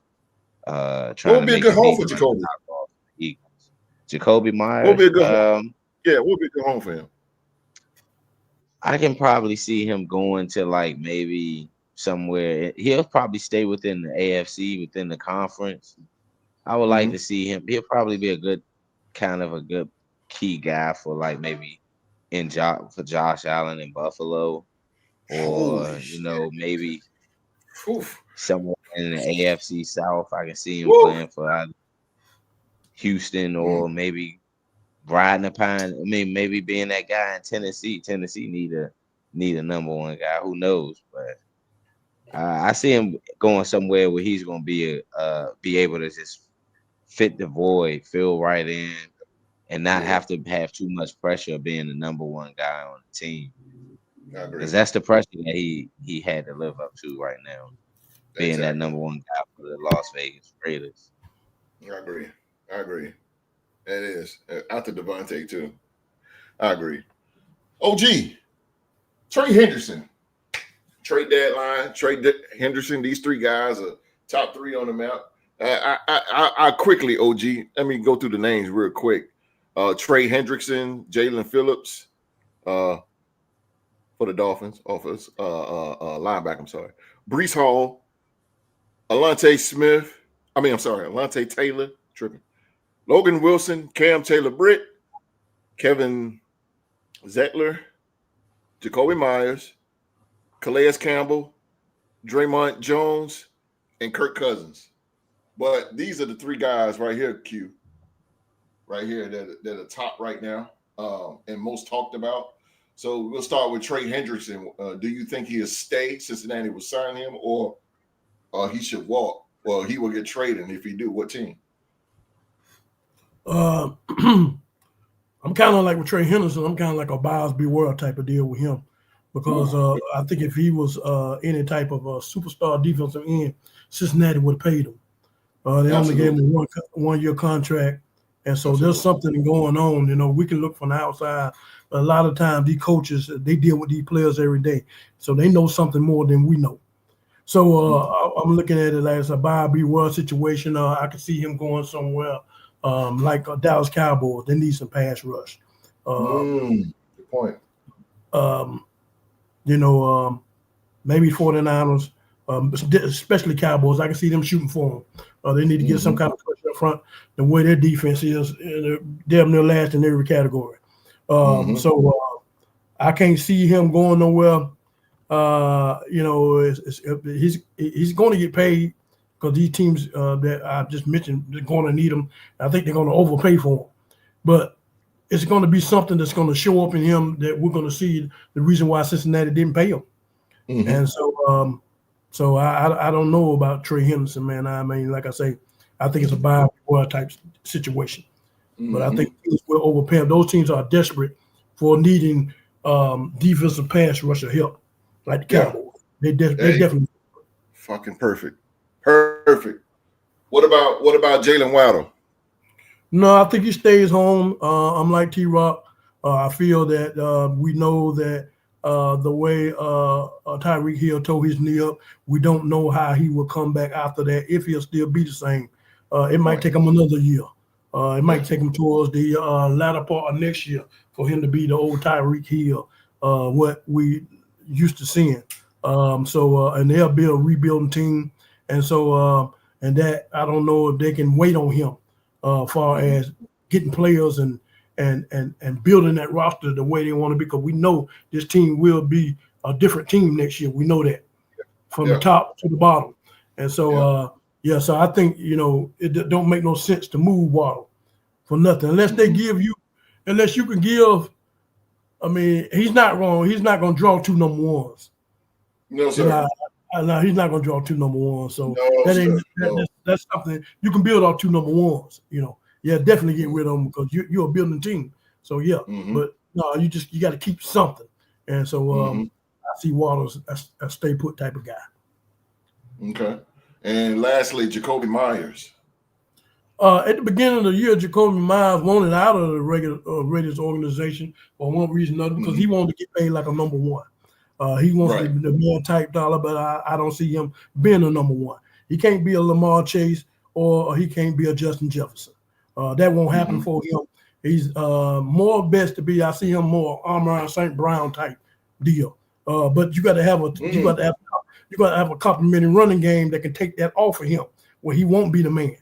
Trying to be a make good a home deep for run Jacoby? to knock off the Eagles. Jacoby Myers. What would be a good home? Yeah, what would be a good home for him? I can probably see him going to like maybe somewhere. He'll probably stay within the AFC, within the conference. I would like to see him. He'll probably be a good key guy for like maybe for Josh Allen in Buffalo, or maybe somewhere in the AFC South. I can see him playing for either Houston or maybe riding upon. I mean, maybe being that guy in Tennessee. Tennessee need a number one guy. Who knows? But I see him going somewhere where he's going to be able to just fit the void, fill right in, and not have to have too much pressure of being the number one guy on the team. Because that's the pressure that he had to live up to right now, being that number one guy for the Las Vegas Raiders. I agree. It is. After Devontae, too. I agree. OG, Trey Henderson. Trade deadline, Henderson. These three guys are top three on the map. I quickly, OG, let me go through the names real quick. Trey Hendrickson, Jalen Phillips for the Dolphins, linebacker, I'm sorry. Breece Hall, Alante Taylor, tripping. Logan Wilson, Cam Taylor-Britt, Kevin Zettler, Jacoby Myers, Calais Campbell, Draymond Jones, and Kirk Cousins. But these are the three guys right here, Q. Right here, that are top right now and most talked about. So we'll start with Trey Hendrickson. Do you think he'll stay? Cincinnati will sign him, or he should walk? Well, he will get traded, and if he do, what team? I'm kind of like with Trey Henderson. I'm kind of like a buyers beware type of deal with him, because I think if he was any type of a superstar defensive end, Cincinnati would have paid him. They only gave him a 1 year contract, and so there's something going on. We can look from the outside. A lot of times, these coaches, they deal with these players every day, so they know something more than we know. So I'm looking at it as a buyer beware situation. I can see him going somewhere like Dallas Cowboys. They need some pass rush. Good point. Maybe 49ers, especially Cowboys. I can see them shooting for them. They need to get some kind of pressure up front. The way their defense is, they're damn near last in every category. So I can't see him going nowhere. He's going to get paid, because these teams that I just mentioned, they're going to need him. I think they're going to overpay for him. But it's going to be something that's going to show up in him that we're going to see the reason why Cincinnati didn't pay him. And so I don't know about Trey Henderson, man. I mean, like I say, I think it's a buy type situation. But I think teams will overpay him. Those teams are desperate for needing defensive pass rusher help, like the Cowboys. They definitely fucking perfect. What about Jalen Waddle? No, I think he stays home. I'm like T-Rock. I feel that we know that the way Tyreek Hill tore his knee up, we don't know how he will come back after that, if he'll still be the same. It might take him another year. It might take him towards the latter part of next year for him to be the old Tyreek Hill, what we used to seeing. And they'll be a rebuilding team. And so, and that, I don't know if they can wait on him far as getting players and building that roster the way they want to be, because we know this team will be a different team next year. We know that. from the top to the bottom. And so, so I think, it don't make no sense to move Waddle for nothing unless they give you, unless you can give. I mean, he's not wrong. He's not going to draw 2 number ones. No, sir. No, he's not going to draw 2 number ones. So No, that's something you can build off 2 number ones. Definitely get rid of them because you're a building team. So but no, you got to keep something. And so I see Waddle as a stay put type of guy. Okay. And lastly, Jacoby Myers. At the beginning of the year, Jacoby Myers wanted out of the Raiders organization for one reason or another because he wanted to get paid like a number one. He wants to be the man type dollar, but I don't see him being a number one. He can't be a Lamar Chase or he can't be a Justin Jefferson. That won't happen for him. He's more best to be. I see him more Amon St. Brown type deal. But you got to have a complimentary running game that can take that off of him, where he won't be the man.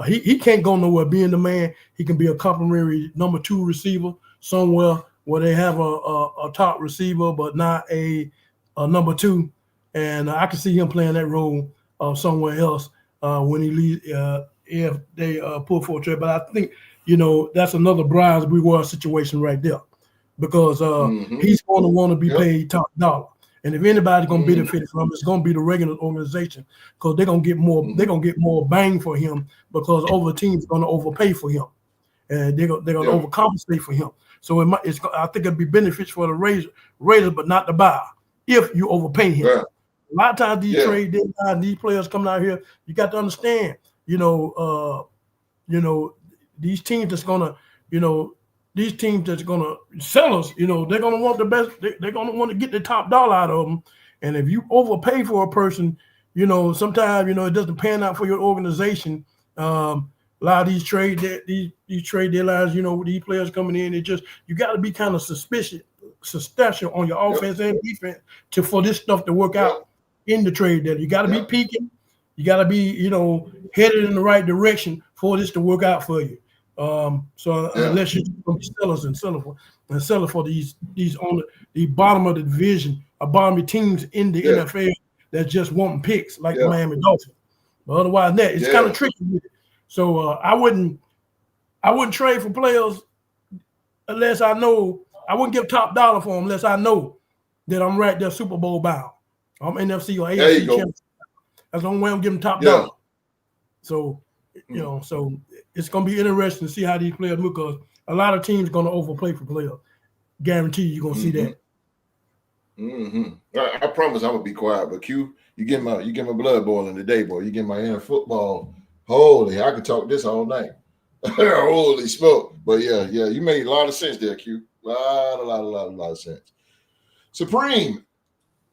He can't go nowhere being the man. He can be a complimentary number 2 receiver somewhere where they have a top receiver, but not a number 2. And I can see him playing that role somewhere else when he leaves, if they pull for a trade. But I think, that's another Brian Brewer situation right there because he's going to want to be paid top dollar. And if anybody's going to benefit from him, it's going to be the regular organization because they're going to get more. They're going to get more bang for him because other teams going to overpay for him, and they're going to overcompensate for him. So I think it'd be benefits for the Raiders, but not the buyer if you overpay him. Yeah. A lot of times these trade deadlines, these players coming out here, you got to understand. These teams that's going to, these teams that's going to sell us, they're going to want the best. They're going to want to get the top dollar out of them. And if you overpay for a person, sometimes, it doesn't pan out for your organization. A lot of these trade deadlines, with these players coming in, you got to be kind of suspicious on your offense and defense for this stuff to work out in the trade deadline. You got to be peaking. You got to be, headed in the right direction for this to work out for you. Unless you're going to be sellers and selling for these on the bottom of the division, bottom of teams in the NFL that's just wanting picks like the Miami Dolphins. But otherwise, it's kind of tricky with it. So I wouldn't trade for players unless I know. I wouldn't give top dollar for them unless I know that I'm right there Super Bowl bound. I'm NFC or AFC champion. That's the only way I'm giving top dollar. So so it's going to be interesting to see how these players look because a lot of teams going to overpay for players. Guarantee you're going to see that. I promise I'm gonna be quiet, but Q, you get my blood boiling today, boy. You get my inner football. Holy, I could talk this all night. Holy smoke! But yeah, you made a lot of sense there, Q. A lot of sense. Supreme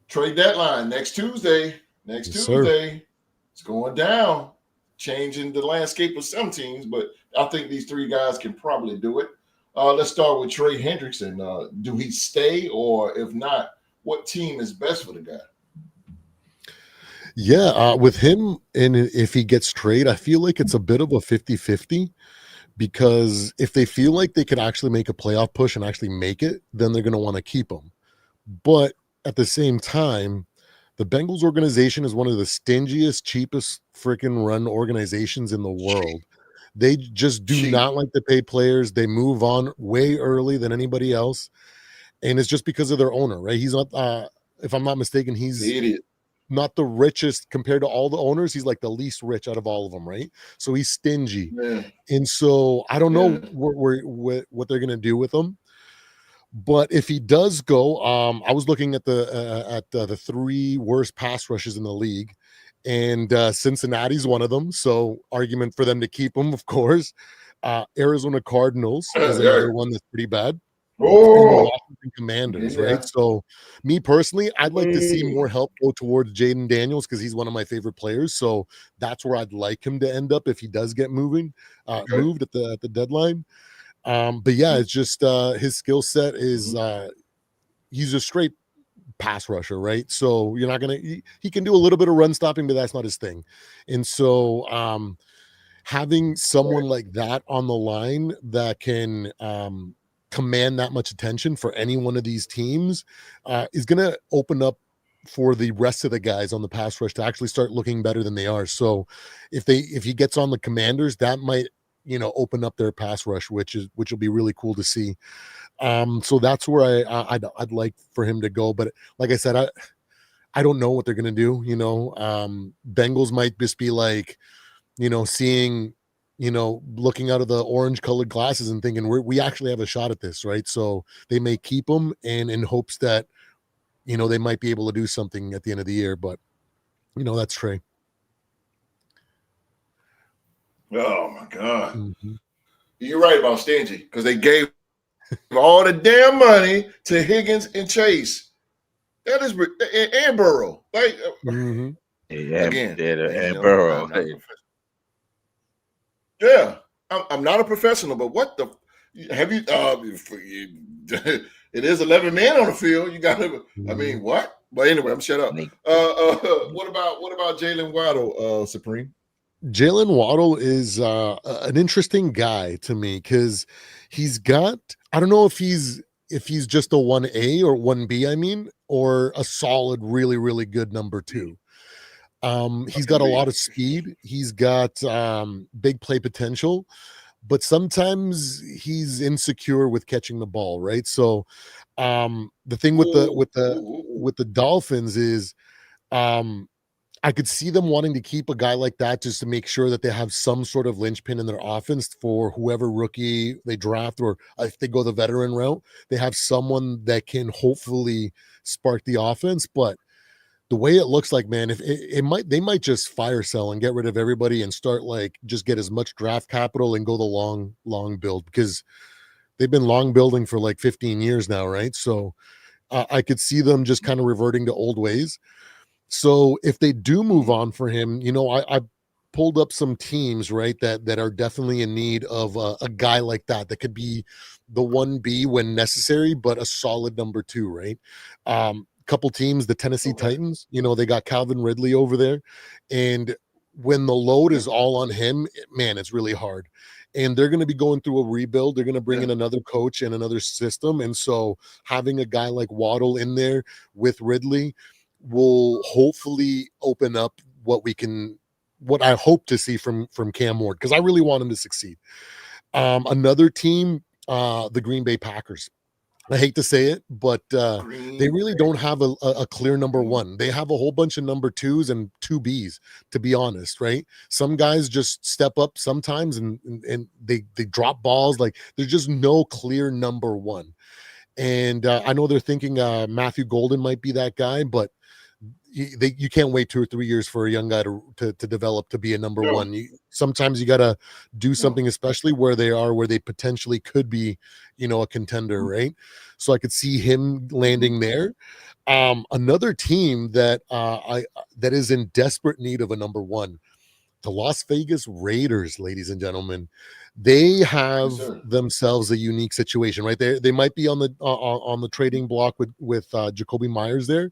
trade deadline next Tuesday. Tuesday, it's going down, changing the landscape of some teams, but I think these 3 guys can probably do it. Let's start with Trey Hendrickson. Do he stay, or if not, what team is best for the guy? Yeah, with him, and if he gets traded, I feel like it's a bit of a 50-50 because if they feel like they could actually make a playoff push and actually make it, then they're going to want to keep him. But at the same time, the Bengals organization is one of the stingiest, cheapest freaking run organizations in the world. They just do not like to pay players. They move on way early than anybody else. And it's just because of their owner, right? He's not, if I'm not mistaken, he's the idiot. Not the richest compared to all the owners. He's like the least rich out of all of them, right? So he's stingy. Yeah. And so I don't know what they're going to do with him. But if he does go, I was looking at the 3 worst pass rushes in the league, and Cincinnati's one of them. So argument for them to keep him, of course. Arizona Cardinals is another one that's pretty bad. Washington Commanders, right? So me personally, I'd like to see more help go towards Jaden Daniels because he's one of my favorite players. So that's where I'd like him to end up if he does get moved at the deadline. But yeah, it's just his skill set is he's a straight pass rusher, right? So you're not gonna he can do a little bit of run stopping, but that's not his thing. And so having someone like that on the line that can command that much attention for any one of these teams is going to open up for the rest of the guys on the pass rush to actually start looking better than they are. So if he gets on the Commanders, that might, open up their pass rush, which will be really cool to see. So that's where I'd like for him to go. But like I said, I don't know what they're gonna do. Bengals might just be like, seeing, looking out of the orange colored glasses and thinking we actually have a shot at this, right? So they may keep him and in hopes that, they might be able to do something at the end of the year. But that's Trey. Oh my God. Mm-hmm. You're right about stingy because they gave all the damn money to Higgins and Chase. That is and Burrow. Like Mm-hmm. again, and Burrow. Yeah, I'm not a professional, but what the have you? It is 11 men on the field. You got to. I mean, what? But anyway, I'm shut up. What about Jalen Waddle, Supreme? Jalen Waddle is an interesting guy to me because he's got, I don't know if he's just a 1A or 1B, I mean, or a solid, really, really good number 2. He's got a lot of speed. He's got big play potential, but sometimes he's insecure with catching the ball, right? So the thing with the Dolphins is I could see them wanting to keep a guy like that just to make sure that they have some sort of linchpin in their offense for whoever rookie they draft, or if they go the veteran route, they have someone that can hopefully spark the offense. But the way it looks like, man, if they might just fire sell and get rid of everybody and start just get as much draft capital and go the long build, because they've been long building for 15 years now, right? So I could see them just kind of reverting to old ways. So if they do move on for him, I pulled up some teams, right, that are definitely in need of a guy like that could be the 1B when necessary, but a solid number 2, right? Couple teams, the Tennessee Titans, they got Calvin Ridley over there. And when the load is all on him, man, it's really hard. And they're going to be going through a rebuild. They're going to bring in another coach and another system. And so having a guy like Waddle in there with Ridley will hopefully open up what I hope to see from Cam Ward, because I really want him to succeed. Another team, the Green Bay Packers. I hate to say it, but they really don't have a clear number 1. They have a whole bunch of number 2s and 2Bs, to be honest, right? Some guys just step up sometimes and they drop balls. There's just no clear number 1. And I know they're thinking Matthew Golden might be that guy, but you can't wait 2 or 3 years for a young guy to develop to be a number 1. Sometimes you got to do something, especially where they potentially could be, a contender, right? So I could see him landing there. Another team that that is in desperate need of a number 1, the Las Vegas Raiders, ladies and gentlemen. They have themselves a unique situation, right? They might be on the trading block with Jacoby Myers there,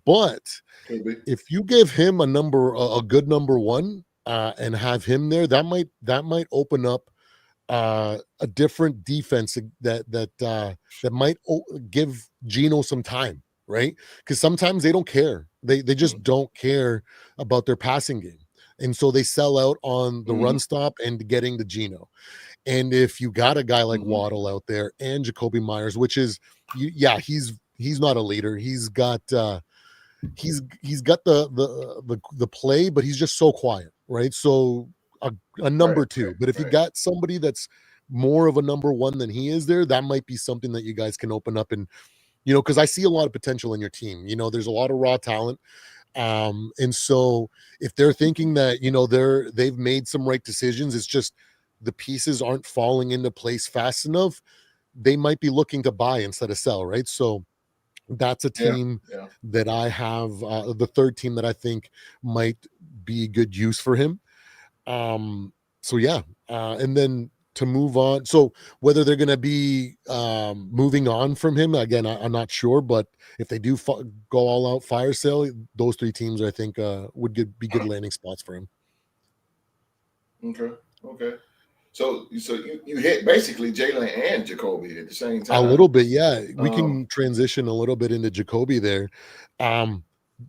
but if you give him a good number 1 and have him there, that might open up a different defense that might give Geno some time, right? Because sometimes they don't care. They just don't care about their passing game. And so they sell out on the run stop and getting the Geno. And if you got a guy like Waddle out there and Jacoby Myers, which is, he's not a leader. He's got the play, but he's just so quiet, right? So a number 2. But if you got somebody that's more of a number 1 than he is there, that might be something that you guys can open up. And because I see a lot of potential in your team. There's a lot of raw talent. And so if they're thinking that they've made some right decisions, it's just the pieces aren't falling into place fast enough, they might be looking to buy instead of sell, right? So that's a team that I have, the third team that I think might be good use for him. And then to move on, so whether they're going to be moving on from him again, I'm not sure, but if they do go all out fire sale, those 3 teams I think would be good landing spots for him. Okay. So you hit basically Jalen and Jacoby at the same time. A little bit, yeah. We can transition a little bit into Jacoby there.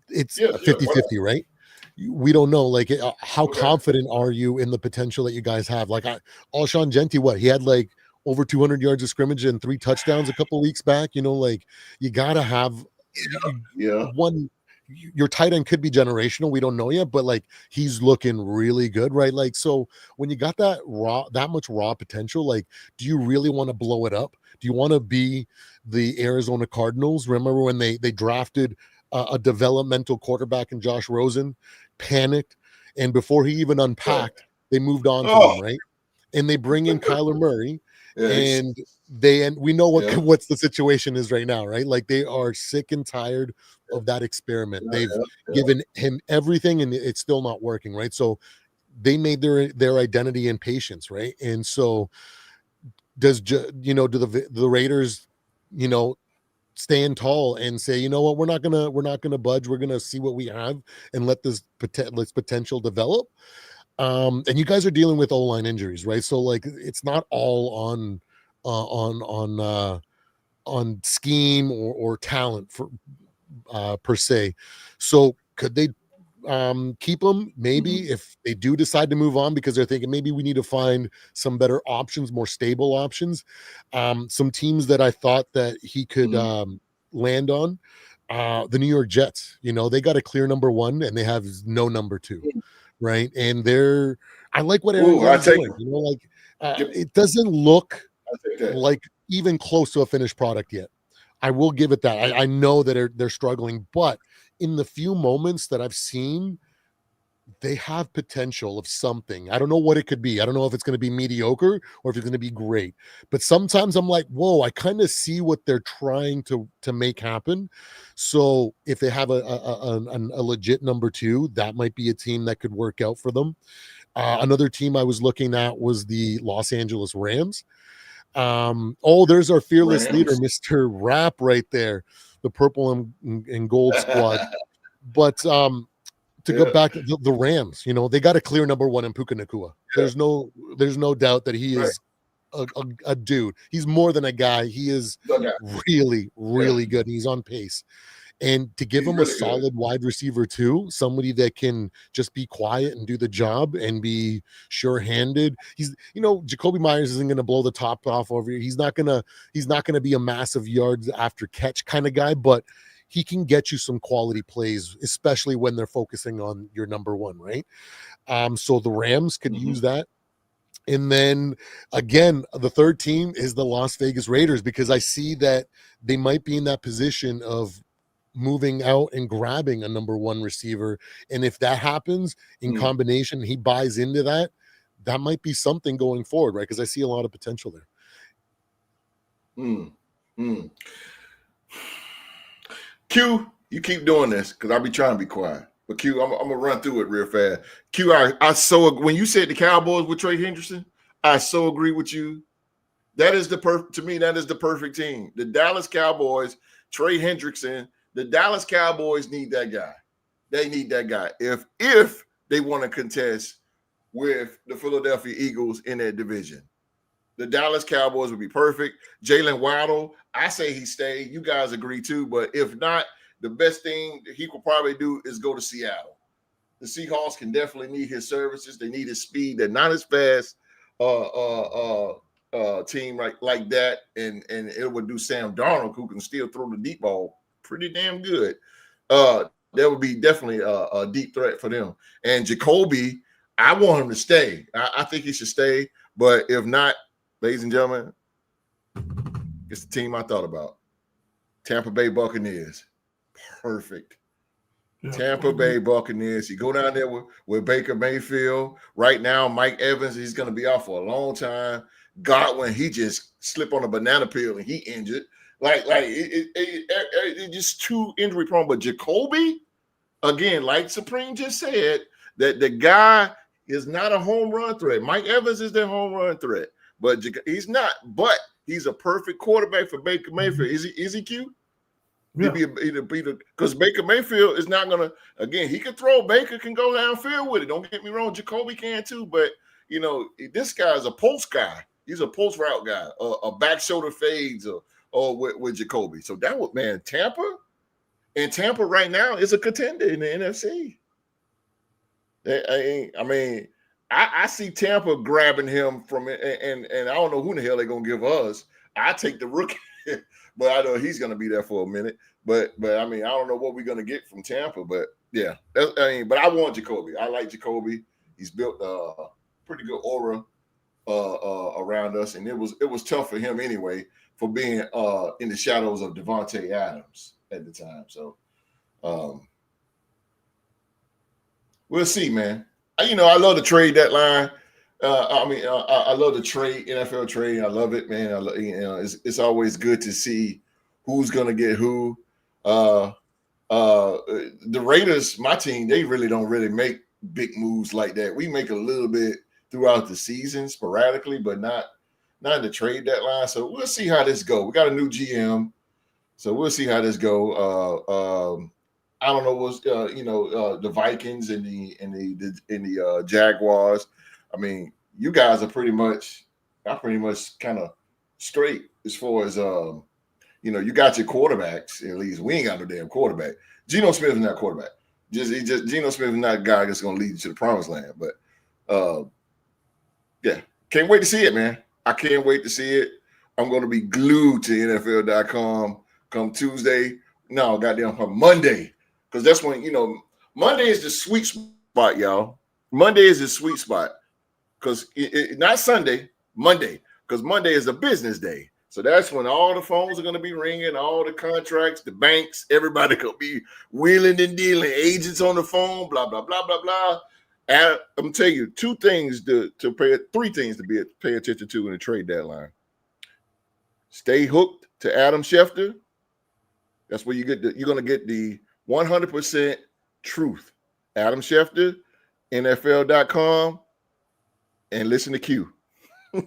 it's Yeah, a 50-50, right? We don't know, like, how confident are you in the potential that you guys have? Like, Alshon Jenti, what he had like over 200 yards of scrimmage and 3 touchdowns a couple weeks back. You know, like you gotta have one. Your tight end could be generational. We don't know yet, but like he's looking really good, right? Like, so when you got that much raw potential, like, do you really want to blow it up? Do you want to be the Arizona Cardinals? Remember when they drafted a developmental quarterback in Josh Rosen, panicked, and before he even unpacked, they moved on to him, right? And they bring in Kyler Murray, and we know what's the situation is right now, right? Like they are sick and tired of that experiment. They've given him everything, and it's still not working, right? So they made their identity in patience, right? And so do the Raiders, stand tall and say, you know what, we're not gonna budge. We're gonna see what we have and let this potential develop. And you guys are dealing with O-line injuries, right? So like it's not all on scheme or talent for per se. So could they keep them? Maybe if they do decide to move on because they're thinking maybe we need to find some better options, more stable options. Some teams that I thought that he could land on, the New York Jets. They got a clear number 1 and they have no number 2, right? And I like what Arizona's doing. It doesn't look like even close to a finished product yet. I will give it that. I know that they're struggling, but in the few moments that I've seen, they have potential of something. I don't know what it could be. I don't know if it's going to be mediocre or if it's going to be great. But sometimes I'm like, whoa, I kind of see what they're trying to make happen. So if they have a legit number 2, that might be a team that could work out for them. Another team I was looking at was the Los Angeles Rams. There's our fearless leader, Mr. Rapp, right there, the purple and gold squad. But to go back to the Rams, they got a clear number 1 in Puka Nacua. There's no doubt that he is a dude. He's more than a guy. He is really, really good. He's on pace. And to give him a solid wide receiver too, somebody that can just be quiet and do the job and be sure-handed. Jacoby Myers isn't going to blow the top off over you. He's not going to be a massive yards after catch kind of guy, but he can get you some quality plays, especially when they're focusing on your number 1, right? So the Rams could use that. And then again, the third team is the Las Vegas Raiders, because I see that they might be in that position of moving out and grabbing a number 1 receiver. And if that happens in combination, he buys into that might be something going forward, right? Because I see a lot of potential there. Q, you keep doing this because I'll be trying to be quiet. But Q, I'm gonna run through it real fast. Q, when you said the Cowboys with Trey Hendrickson, I so agree with you. That is to me, that is the perfect team. The Dallas Cowboys, Trey Hendrickson. The Dallas Cowboys need that guy. They need that guy if they want to contest with the Philadelphia Eagles in that division. The Dallas Cowboys would be perfect. Jalen Waddle, I say he stay. You guys agree too, but if not, the best thing he could probably do is go to Seattle. The Seahawks can definitely need his services. They need his speed. They're not as fast team like that, and it would do Sam Darnold, who can still throw the deep ball pretty damn good. That would be definitely a deep threat for them. And Jacoby, I want him to stay. I think he should stay. But if not, ladies and gentlemen, it's the team I thought about. Tampa Bay Buccaneers. Perfect. Tampa Bay Buccaneers. You go down there with Baker Mayfield. Right now, Mike Evans, he's going to be out for a long time. Godwin, he just slipped on a banana peel and he injured. It's just too injury prone. But Jacoby, again, like Supreme just said, that the guy is not a home run threat. Mike Evans is their home run threat, but he's not. But he's a perfect quarterback for Baker Mayfield. Is he cute? Yeah. Because Baker Mayfield is not gonna. Again, he can throw. Baker can go downfield with it. Don't get me wrong. Jacoby can too. But this guy is a post guy. He's a post route guy. A back shoulder fades or with Jacoby. So that was, man, Tampa. And Tampa right now is a contender in the NFC. I see Tampa grabbing him from it, and I don't know who the hell they're gonna give us. I take the rookie, but I know he's gonna be there for a minute. But I mean, I don't know what we're gonna get from Tampa. But yeah, but I want Jacoby. I like Jacoby. He's built a pretty good aura around us, and it was tough for him anyway for being in the shadows of Devontae Adams at the time. So we'll see, man. I love the trade deadline. I love the trade, NFL trade. I love it, man. It's always good to see who's gonna get who. The Raiders, my team, they really don't make big moves like that. We make a little bit throughout the season sporadically, but not in the trade deadline. So we'll see how this go. We got a new GM, so we'll see how this go. I don't know what's the Vikings and the Jaguars. I mean, you guys are pretty much kind of straight as far as you got your quarterbacks. At least we ain't got no damn quarterback. Geno Smith is not a quarterback. Geno Smith is not a guy that's going to lead you to the promised land. But yeah, can't wait to see it, man. I can't wait to see it. I'm going to be glued to NFL.com come Tuesday. No, goddamn, come Monday. Because that's when, Monday is the sweet spot, y'all. Monday is the sweet spot. Because not Sunday, Monday. Because Monday is a business day. So that's when all the phones are going to be ringing, all the contracts, the banks, everybody going to be wheeling and dealing, agents on the phone, blah, blah, blah, blah, blah. And I'm going to tell you three things to pay attention to in the trade deadline. Stay hooked to Adam Schefter. That's where you're going to get the 100% truth. Adam Schefter, NFL.com, and listen to Q. Hey,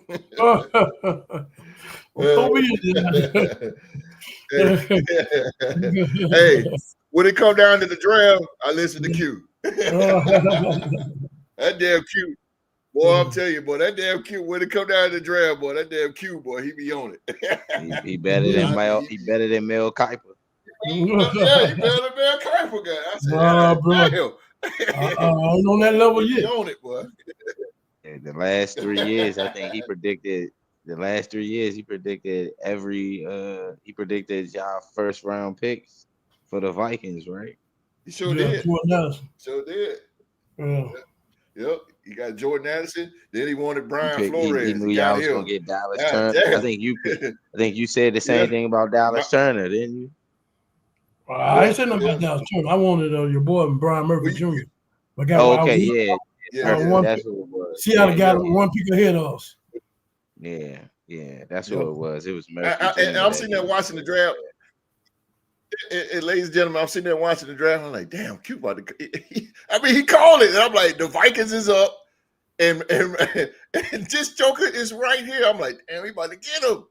when it come down to the draft, I listen to Q. That damn Q. Boy, I'm telling you, boy, that damn Q, when it come down to the draft, boy, that damn Q, boy, he be on it. he better than Mel Kiper. Yeah, he better than Mel Kiper guy. I said, bro. I ain't on that level yet. On it, boy. The last 3 years, I think he predicted. The last 3 years, he predicted y'all first round picks for the Vikings, right? He sure did. Sure did. Yep. He got Jordan Addison. Then he wanted Brian Flores. He knew y'all was gonna get Dallas Turner. I think you said the same thing about Dallas Turner, didn't you? I ain't said nothing about Dallas Turner. I wanted your boy Brian Murphy Jr. But that's what it was. Seattle got one pick ahead of us. Yeah, that's what it was. It was Murphy. And I'm sitting there watching the draft. And ladies and gentlemen, I'm sitting there watching the draft. I'm like, damn, Q about to. He called it, and I'm like, the Vikings is up, and this Joker is right here. I'm like, damn, we about to get him.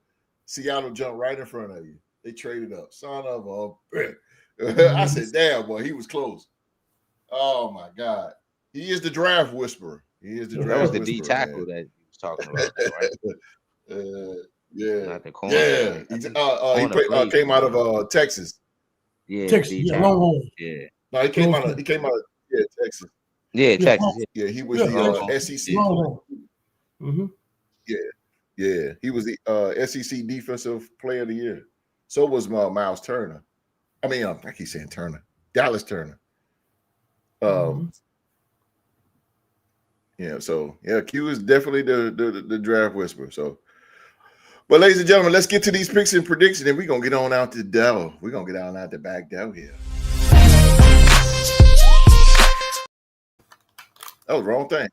Seattle jumped right in front of you. They traded up. Son of a bitch. I said, damn, boy, he was close. Oh my God, he is the draft whisperer. He is the draft. That was the D tackle that he was talking about, right? Yeah. Not the corner. Yeah. He came out of Texas. Yeah, Texas. Longhorn. Yeah. No, he came out of Texas. Yeah, Texas. Yeah, he was the SEC. Mm-hmm. Yeah. He was the SEC Defensive Player of the Year. So was Miles Turner. I mean, I keep saying Turner. Dallas Turner. Yeah, so Q is definitely the draft whisperer. So, but ladies and gentlemen, let's get to these picks and predictions, and we're gonna get on out the devil. We're gonna get on out the back devil here. That was the wrong thing.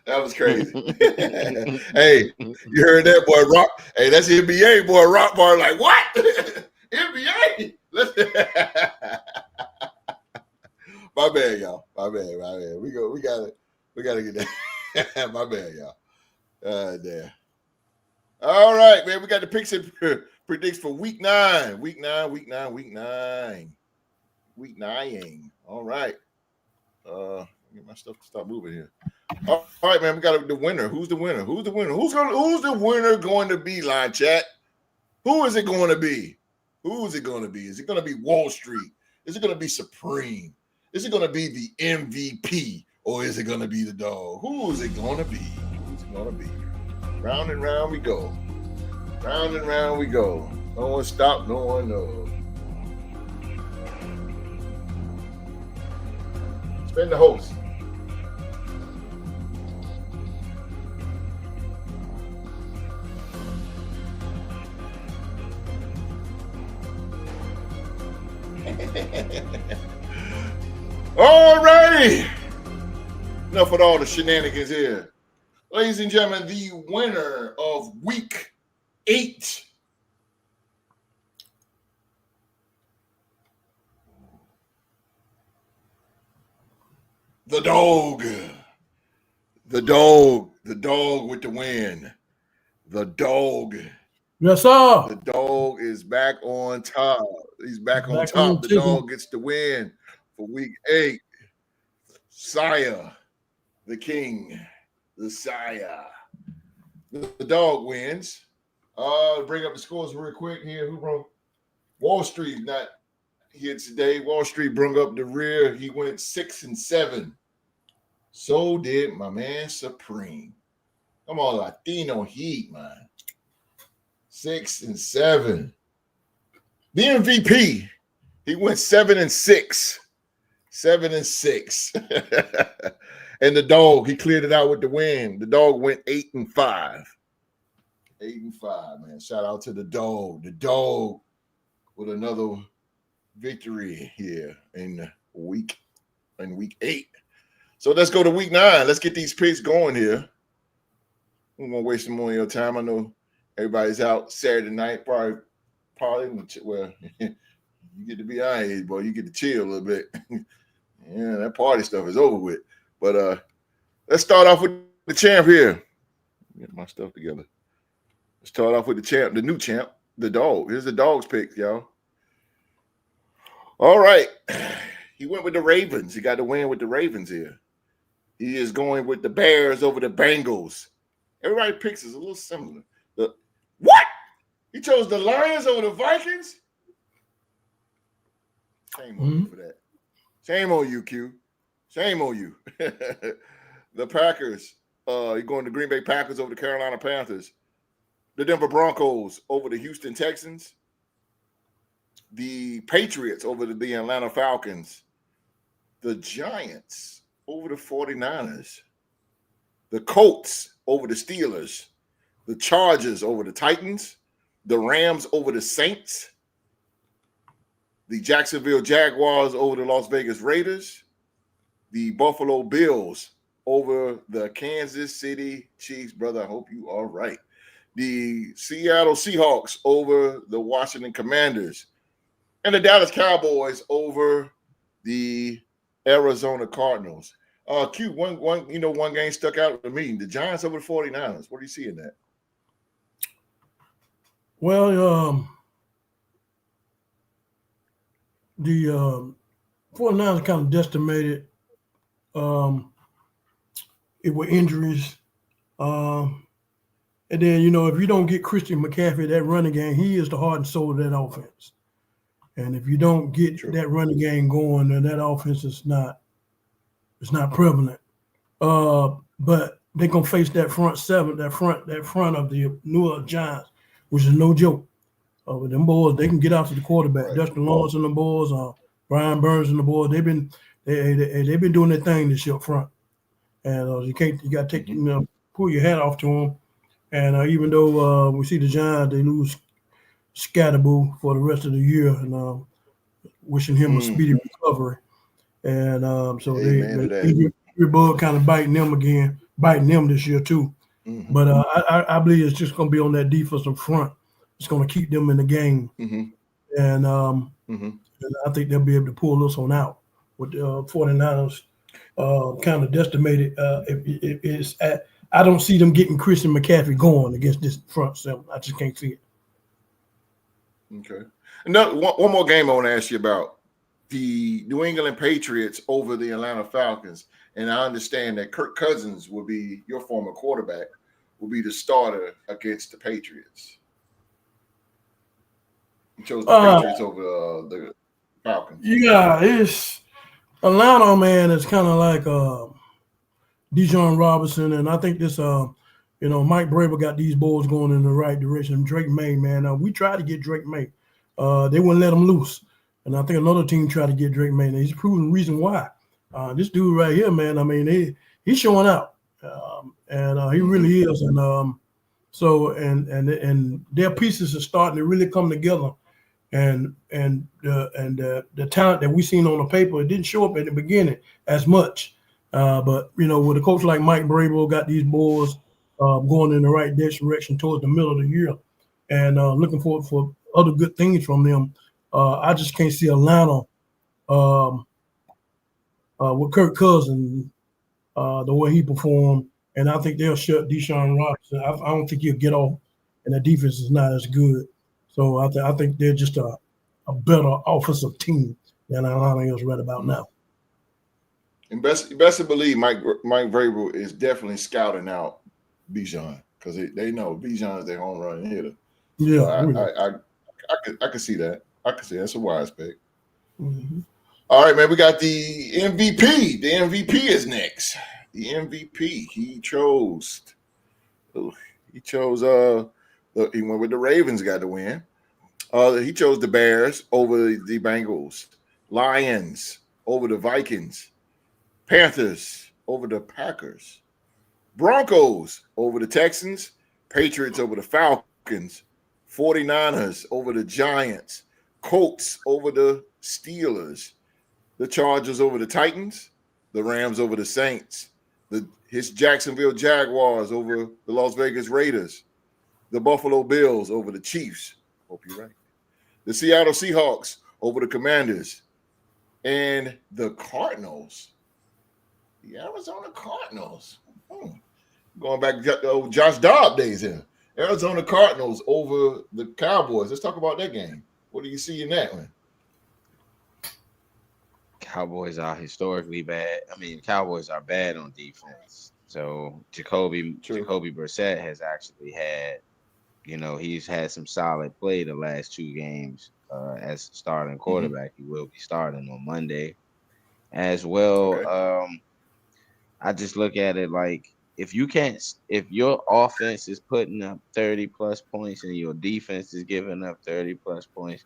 That was crazy. Hey, you heard that, boy? Rock. Hey, that's NBA, boy. Rock bar, like what? NBA. My bad, y'all. My bad. We gotta get that. My bad, y'all. Damn. All right, man. We got the picks and predicts for week 9. Week 9. All right. Get my stuff to stop moving here. All right, man. We got the winner. Who's the winner? Who's the winner going to be, line chat? Who is it going to be? Is it going to be Wall Street? Is it going to be Supreme? Is it going to be the MVP? Or is it going to be the dog? Who is it going to be? Round and round we go. No one stop, no one knows. Spin the host. All righty. Enough with all the shenanigans here. Ladies and gentlemen, the winner of week 8. The dog with the win. The dog. Yes, sir. The dog is back on top. He's back on top. The dog gets the win for week 8. Sire, the king, the sire. The dog wins. Bring up the scores real quick here. Who broke? Wall Street not here today. Wall Street brought up the rear. He went 6-7. So did my man Supreme. Come on, Latino Heat, man. 6-7. The MVP, he went 7-6. 7-6. And the dog, he cleared it out with the win. The dog went 8-5. 8-5, man. Shout out to the dog. The dog with another victory here in week 8. So let's go to week 9. Let's get these picks going here. I'm gonna waste some more of your time. I know everybody's out Saturday night, probably. Well, you get to be our age, boy. You get to chill a little bit. Yeah, that party stuff is over with. But let's start off with the champ here. Get my stuff together. Let's start off with the champ, the new champ, the dog. Here's the dog's pick, y'all. All right. He went with the Ravens. He got the win with the Ravens here. He is going with the Bears over the Bengals. Everybody picks is a little similar. What? He chose the Lions over the Vikings? Shame on you for that. Shame on you, Q. Shame on you. The Packers. You're going to Green Bay Packers over the Carolina Panthers. The Denver Broncos over the Houston Texans. The Patriots over the Atlanta Falcons. The Giants over the 49ers. The Colts over the Steelers. The Chargers over the Titans. The Rams over the Saints. The Jacksonville Jaguars over the Las Vegas Raiders. The Buffalo Bills over the Kansas City Chiefs. Brother, I hope you are right. The Seattle Seahawks over the Washington Commanders. And the Dallas Cowboys over the Arizona Cardinals. Q, one game stuck out to me. The Giants over the 49ers. What do you see in that? Well, the 49ers kind of decimated it with injuries. And then, if you don't get Christian McCaffrey, that running game, he is the heart and soul of that offense. And if you don't get that running game going, then that offense is not prevalent. But they're gonna face that front seven, that front of the New York Giants, which is no joke. With them boys, they can get out to the quarterback. Right. Dustin Lawrence and the boys, Brian Burns and the boys, they've been doing their thing this year up front. And you got to take pull your hat off to them. And even though we see the Giants, they lose Scatterboo for the rest of the year, and wishing him a speedy recovery. And so the injury bug kind of biting them this year too. Mm-hmm. But I believe it's just going to be on that defensive front. It's going to keep them in the game. Mm-hmm. And I think they'll be able to pull this one out with the 49ers kind of decimated. I don't see them getting Christian McCaffrey going against this front seven. I just can't see it. Okay. One more game I want to ask you about. The New England Patriots over the Atlanta Falcons. And I understand that Kirk Cousins will be, your former quarterback, will be the starter against the Patriots. He chose the Patriots over the Falcons. Yeah, it's Atlanta, man, is kind of like Bijan Robinson, and I think this Mike Vrabel got these boys going in the right direction. Drake May, man, we tried to get Drake May. They wouldn't let him loose. And I think another team tried to get Drake May. And he's proven the reason why. This dude right here, man, I mean, he's showing out. And he really is. And and their pieces are starting to really come together. And the talent that we seen on the paper, it didn't show up at the beginning as much. But with a coach like Mike Vrabel got these boys going in the right direction towards the middle of the year, and looking forward for other good things from them. I just can't see Atlanta with Kirk Cousins the way he performed, and I think they'll shut Deshaun Robinson. I don't think he'll get off, and the defense is not as good. So I think they're just a better offensive team than Atlanta is right about now. And best to believe Mike Vrabel is definitely scouting out Bijan because they know Bijan is their home run hitter. Yeah, so I can see that. I can see that's a wise pick. Mm-hmm. All right, man. We got the MVP. The MVP is next. The MVP. He went with the Ravens, got to win. He chose the Bears over the Bengals, Lions over the Vikings, Panthers over the Packers, Broncos over the Texans, Patriots over the Falcons, 49ers over the Giants, Colts over the Steelers, the Chargers over the Titans, the Rams over the Saints, his Jacksonville Jaguars over the Las Vegas Raiders, the Buffalo Bills over the Chiefs. Hope you're right. The Seattle Seahawks over the Commanders, and the Cardinals. The Arizona Cardinals. Going back to Josh Dobbs days here. Arizona Cardinals over the Cowboys. Let's talk about that game. What do you see in that one? Cowboys are historically bad. I mean, Cowboys are bad on defense. So Jacoby Brissett has actually had, he's had some solid play the last two games as starting quarterback. He will be starting on Monday as well. Okay. I just look at it like if your offense is putting up 30 plus points and your defense is giving up 30 plus points,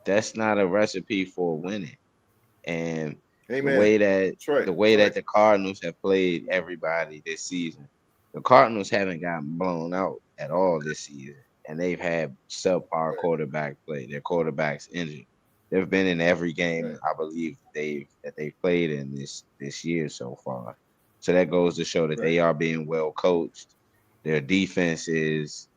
that's not a recipe for winning. And the way that the Cardinals have played everybody this season, the Cardinals haven't gotten blown out at all this season, and they've had subpar quarterback play. Their quarterback's injured. They've been in every game I believe that they've played in this year so far. So that goes to show that they are being well coached. Their defense is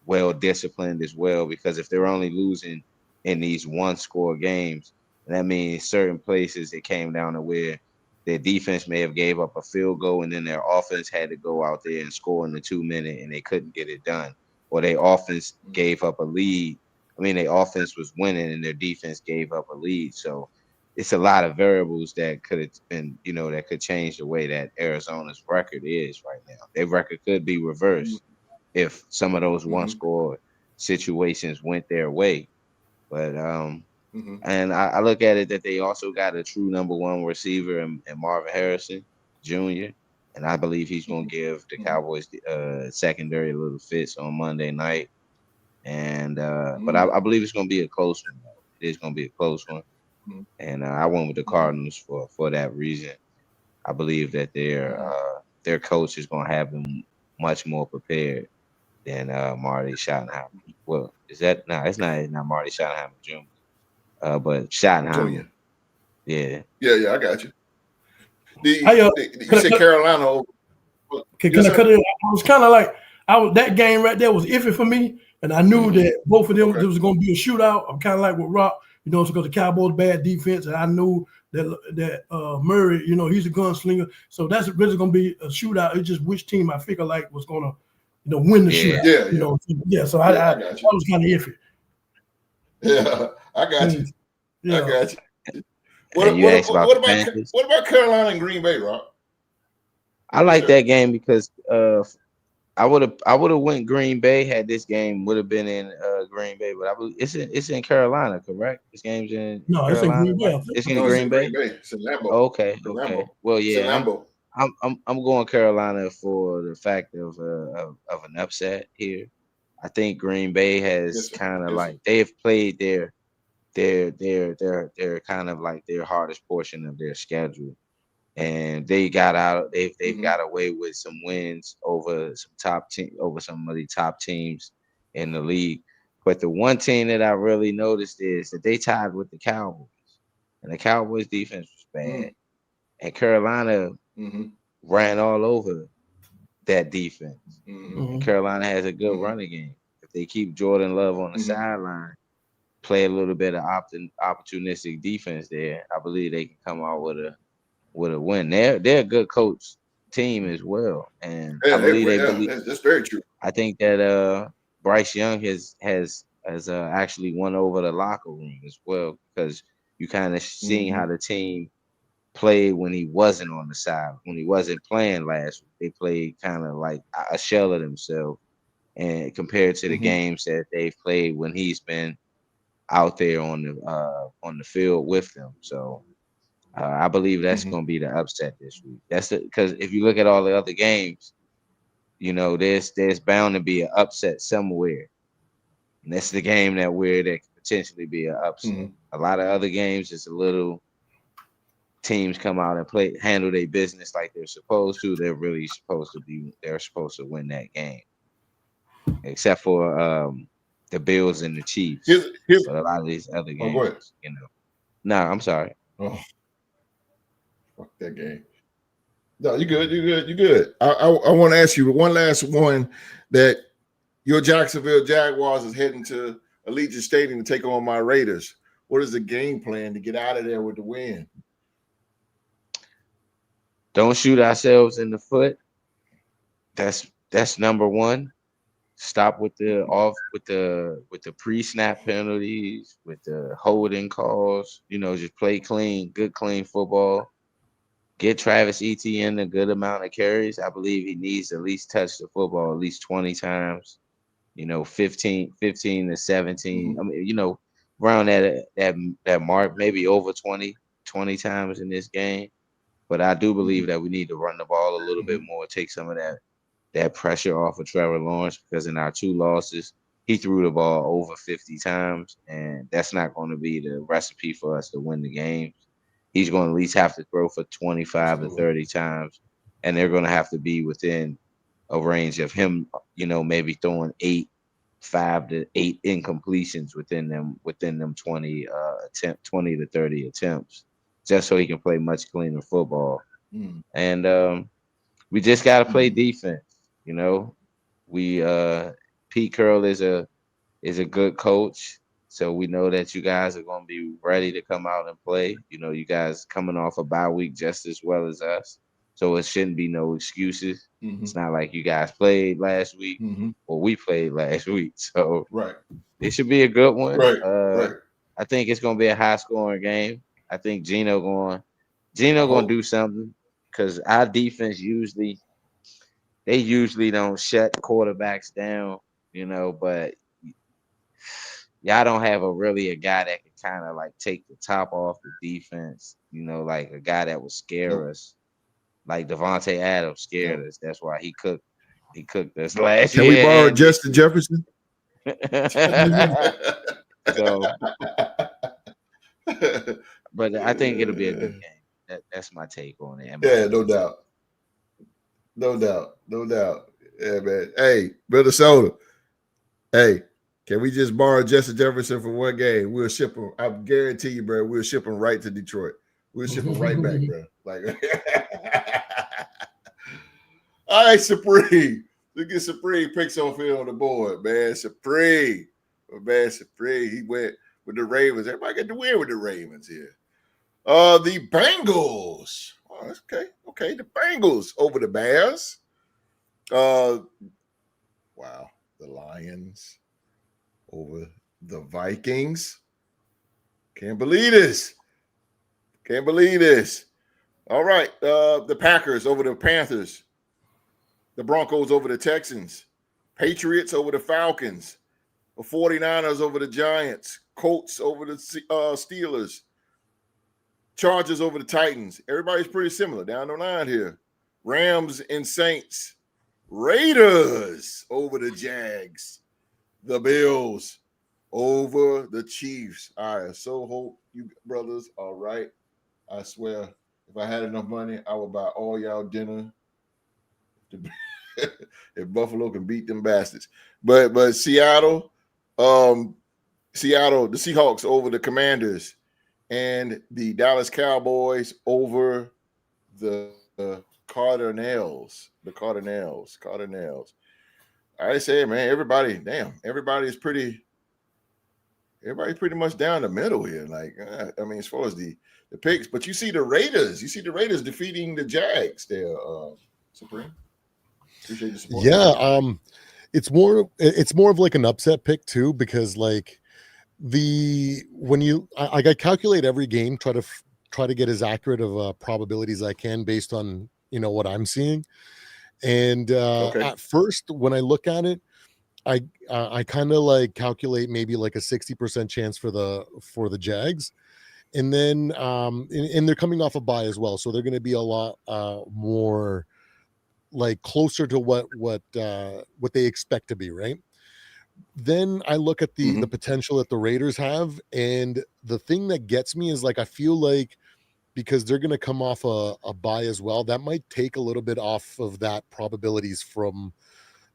well disciplined as well, because if they're only losing in these one-score games, that means certain places it came down to where their defense may have gave up a field goal and then their offense had to go out there and score in the 2 minute and they couldn't get it done. Or their offense gave up a lead. I mean, their offense was winning and their defense gave up a lead. So it's a lot of variables that could have been, that could change the way that Arizona's record is right now. Their record could be reversed if some of those one-score situations went their way. But and I look at it that they also got a true number one receiver in Marvin Harrison Jr. And I believe he's going to give the Cowboys secondary a little fits on Monday night. And but I believe it's going to be a close one. It is going to be a close one. And I went with the Cardinals for that reason. I believe that their coach is going to have them much more prepared than Marty Schottenheimer. Well, it's not Marty Schottenheimer Jr. But Schottenheimer. Yeah, I got you. You said Carolina. Can I cut it? I was kind of like that game right there was iffy for me, and I knew that both of them there was going to be a shootout. I'm kind of like with Rock, because the Cowboys bad defense, and I knew that Murray, he's a gunslinger. So that's really going to be a shootout. It's just which team I figure like was going to, win the shootout. Yeah. So I I got you. was kind of iffy. Yeah, I got you. Yeah. I got you. What about Carolina and Green Bay, Rob? I like that game because I would have went Green Bay had this game would have been in Green Bay, but it's in Carolina, correct? This game's in Carolina. It's in Green Bay. It's in Green Bay. It's in Lambeau. Okay. Lambeau. Well, It's in yeah, Lambeau. I'm going Carolina for the fact of an upset here. I think Green Bay has kind of like they've played their kind of like their hardest portion of their schedule, and they got out. They've got away with some wins over some of the top teams in the league. But the one team that I really noticed is that they tied with the Cowboys, and the Cowboys defense was bad, and Carolina ran all over that defense. And Carolina has a good running game. If they keep Jordan Love on the sideline, play a little bit of opportunistic defense there, I believe they can come out with a win. They're a good coach team as well, and I believe they believe. That's very true. I think that Bryce Young has actually won over the locker room as well, because you kind of seeing how the team played when he wasn't on the side, when he wasn't playing last week. They played kind of like a shell of themselves, and compared to the games that they've played when he's been out there on the field with them. So I believe that's going to be the upset this week. That's because if you look at all the other games, there's bound to be an upset somewhere, and that's the game that could potentially be an upset. A lot of other games, it's a little teams come out and handle their business like they're supposed to. They're supposed to win that game, except for the Bills and the Chiefs. But a lot of these other games, go ahead. No, I'm sorry. Oh, fuck that game. No, you good. I want to ask you one last one, that your Jacksonville Jaguars is heading to Allegiant Stadium to take on my Raiders. What is the game plan to get out of there with the win? Don't shoot ourselves in the foot. That's number one. Stop with the pre-snap penalties, with the holding calls. Just play clean, good clean football. Get Travis Etienne a good amount of carries. I believe he needs to at least touch the football at least 20 times. 15 to 17. I mean, around that mark, maybe over 20 times in this game. But I do believe that we need to run the ball a little bit more, take some of that pressure off of Trevor Lawrence, because in our 2 losses, he threw the ball over 50 times, and that's not going to be the recipe for us to win the games. He's going to at least have to throw for 25 to 30 times, and they're going to have to be within a range of him, maybe throwing 5 to 8 incompletions within them 20 to 30 attempts, just so he can play much cleaner football. And we just got to play defense. Pete Carroll is a good coach, so we know that you guys are going to be ready to come out and play. You guys coming off a bye week just as well as us, so it shouldn't be no excuses. It's not like you guys played last week or we played last week, so it should be a good one. I think it's going to be a high scoring game. I think Gino going to do something, because our defense usually don't shut quarterbacks down, but y'all don't have a guy that can kind of like take the top off the defense, like a guy that will scare us, like Devontae Adams scared us. That's why he cooked us last year. Can we borrow Justin Jefferson? So, but I think it'll be a good game. That's my take on it. Yeah, no doubt. Yeah, man. Hey, Minnesota. Hey, can we just borrow Justin Jefferson for one game? We'll ship him. I guarantee you, bro. We'll ship him right to Detroit. We'll ship him right back, bro. All right, Supreme. Look at Supreme picks on field on the board, man. Supreme. He went with the Ravens. Everybody got to win with the Ravens here. The Bengals. Oh, okay. The Bengals over the Bears. Wow. The Lions over the Vikings. Can't believe this. All right. The Packers over the Panthers. The Broncos over the Texans. Patriots over the Falcons. The 49ers over the Giants. Colts over the Steelers. Chargers over the Titans. Everybody's pretty similar down the line here. Rams and Saints. Raiders over the Jags. The Bills over the Chiefs. I so hope you brothers are right. I swear, if I had enough money, I would buy all y'all dinner. If Buffalo can beat them bastards. But Seattle, the Seahawks over the Commanders. And the Dallas Cowboys over the Cardinals. I say, man, everybody's pretty much down the middle here. Like, I mean, as far as the picks, but you see the Raiders defeating the Jags there, Supreme. Appreciate the support. Yeah, it's more of like an upset pick too, because like I calculate every game, try to get as accurate of probabilities I can based on what I'm seeing. And at first, when I look at it, I kind of like calculate maybe like a 60% chance for the Jags, and then and they're coming off a bye as well, so they're going to be a lot more like closer to what they expect to be, right? Then I look at the potential that the Raiders have, and the thing that gets me is like I feel like because they're going to come off a bye as well, that might take a little bit off of that probabilities from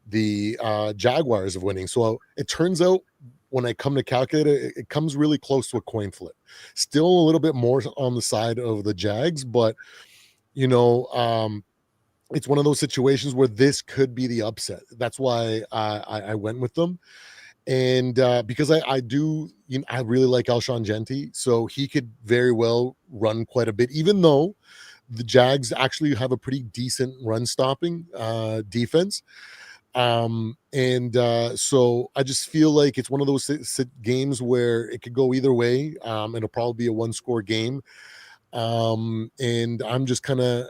the Jaguars of winning. So it turns out when I come to calculate it, it comes really close to a coin flip. Still a little bit more on the side of the Jags, but it's one of those situations where this could be the upset. That's why I went with them. And because I really like Alshon Jenti, so he could very well run quite a bit, even though the Jags actually have a pretty decent run stopping defense. So I just feel like it's one of those games where it could go either way. It'll probably be a one-score game. And I'm just kind of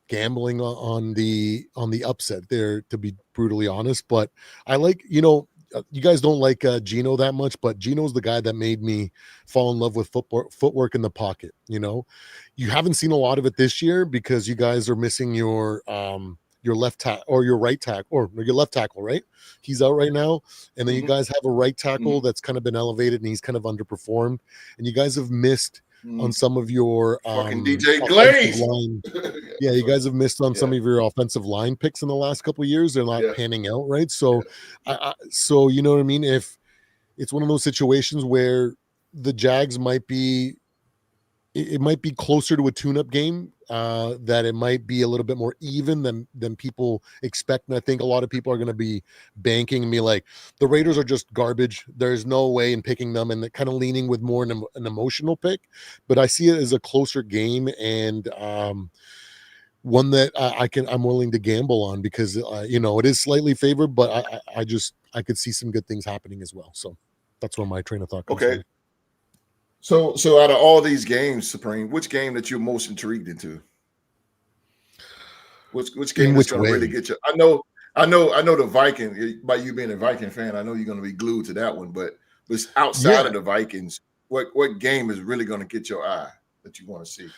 gambling on the upset there, to be brutally honest. But I like, you guys don't like Geno that much, but Geno's the guy that made me fall in love with footwork in the pocket. You haven't seen a lot of it this year because you guys are missing your left tackle or your right tackle or your left tackle, right? He's out right now. And then you guys have a right tackle that's kind of been elevated and he's kind of underperformed. And you guys have missed on some of your fucking DJ Glaze. Yeah, you guys have missed on some of your offensive line picks in the last couple of years. They're not panning out, right? So, so you know what I mean? If it's one of those situations where the Jags might be closer to a tune-up game, that it might be a little bit more even than people expect. And I think a lot of people are going to be banking and be like, the Raiders are just garbage. There's no way in picking them, and kind of leaning with more an emotional pick. But I see it as a closer game and one that I'm willing to gamble on because it is slightly favored, but I could see some good things happening as well. So that's where my train of thought comes from. So out of all these games, Supreme, which game that you're most intrigued into? Which game is going to really get you? I know the Viking. By you being a Viking fan, I know you're going to be glued to that one. But outside of the Vikings, what game is really going to get your eye that you want to see?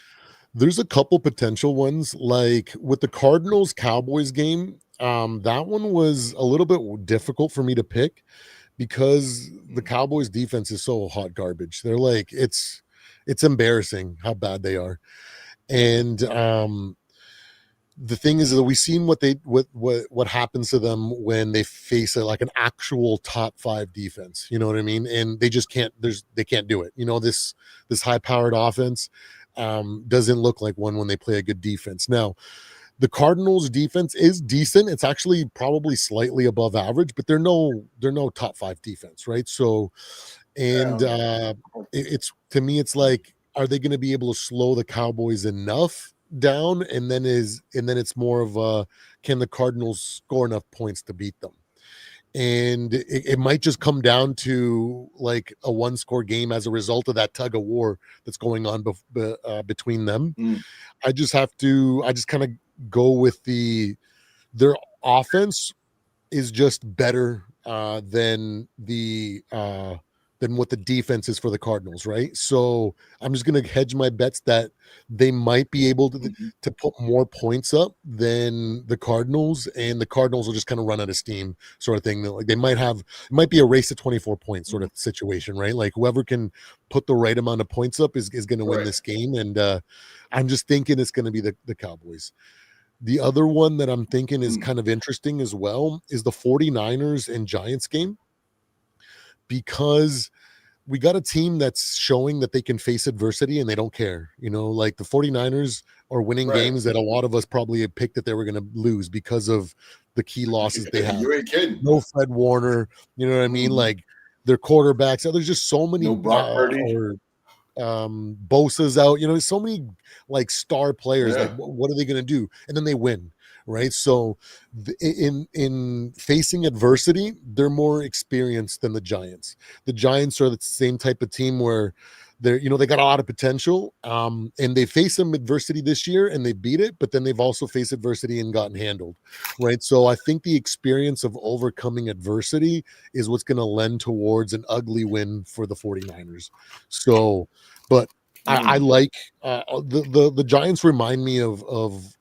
There's a couple potential ones, like with the Cardinals Cowboys game. That one was a little bit difficult for me to pick because the Cowboys defense is so hot garbage. They're like, it's embarrassing how bad they are. And the thing is that we've seen what happens to them when they face like an actual top 5 defense. You know what I mean? And they just can't. They can't do it. This high powered offense doesn't look like one when they play a good defense. Now, the Cardinals defense is decent. It's actually probably slightly above average, but they're no top 5 defense, right? So, and it's to me, it's like are they going to be able to slow the Cowboys enough down? And then it's more of can the Cardinals score enough points to beat them? And it might just come down to like a 1-score game as a result of that tug of war that's going on between them. I just kind of go with their offense is just better than what the defense is for the Cardinals, right? So I'm just going to hedge my bets that they might be able to put more points up than the Cardinals, and the Cardinals will just kind of run out of steam, sort of thing. Like it might be a race to 24 points sort of situation, right? Like whoever can put the right amount of points up is going to win this game, and I'm just thinking it's going to be the Cowboys. The other one that I'm thinking is kind of interesting as well is the 49ers and Giants game, because we got a team that's showing that they can face adversity and they don't care. Like the 49ers are winning games that a lot of us probably had picked that they were going to lose because of the key losses they have. You ain't kidding. No Fred Warner, you know what I mean? Like their quarterbacks, there's just so many Bosa's out, so many like star players. Like what are they going to do? And then they win, right? So in facing adversity, they're more experienced than the Giants. The Giants are the same type of team where they got a lot of potential, and they faced some adversity this year and they beat it, but then they've also faced adversity and gotten handled, right? So I think the experience of overcoming adversity is what's going to lend towards an ugly win for the 49ers. So, but I like the Giants remind me of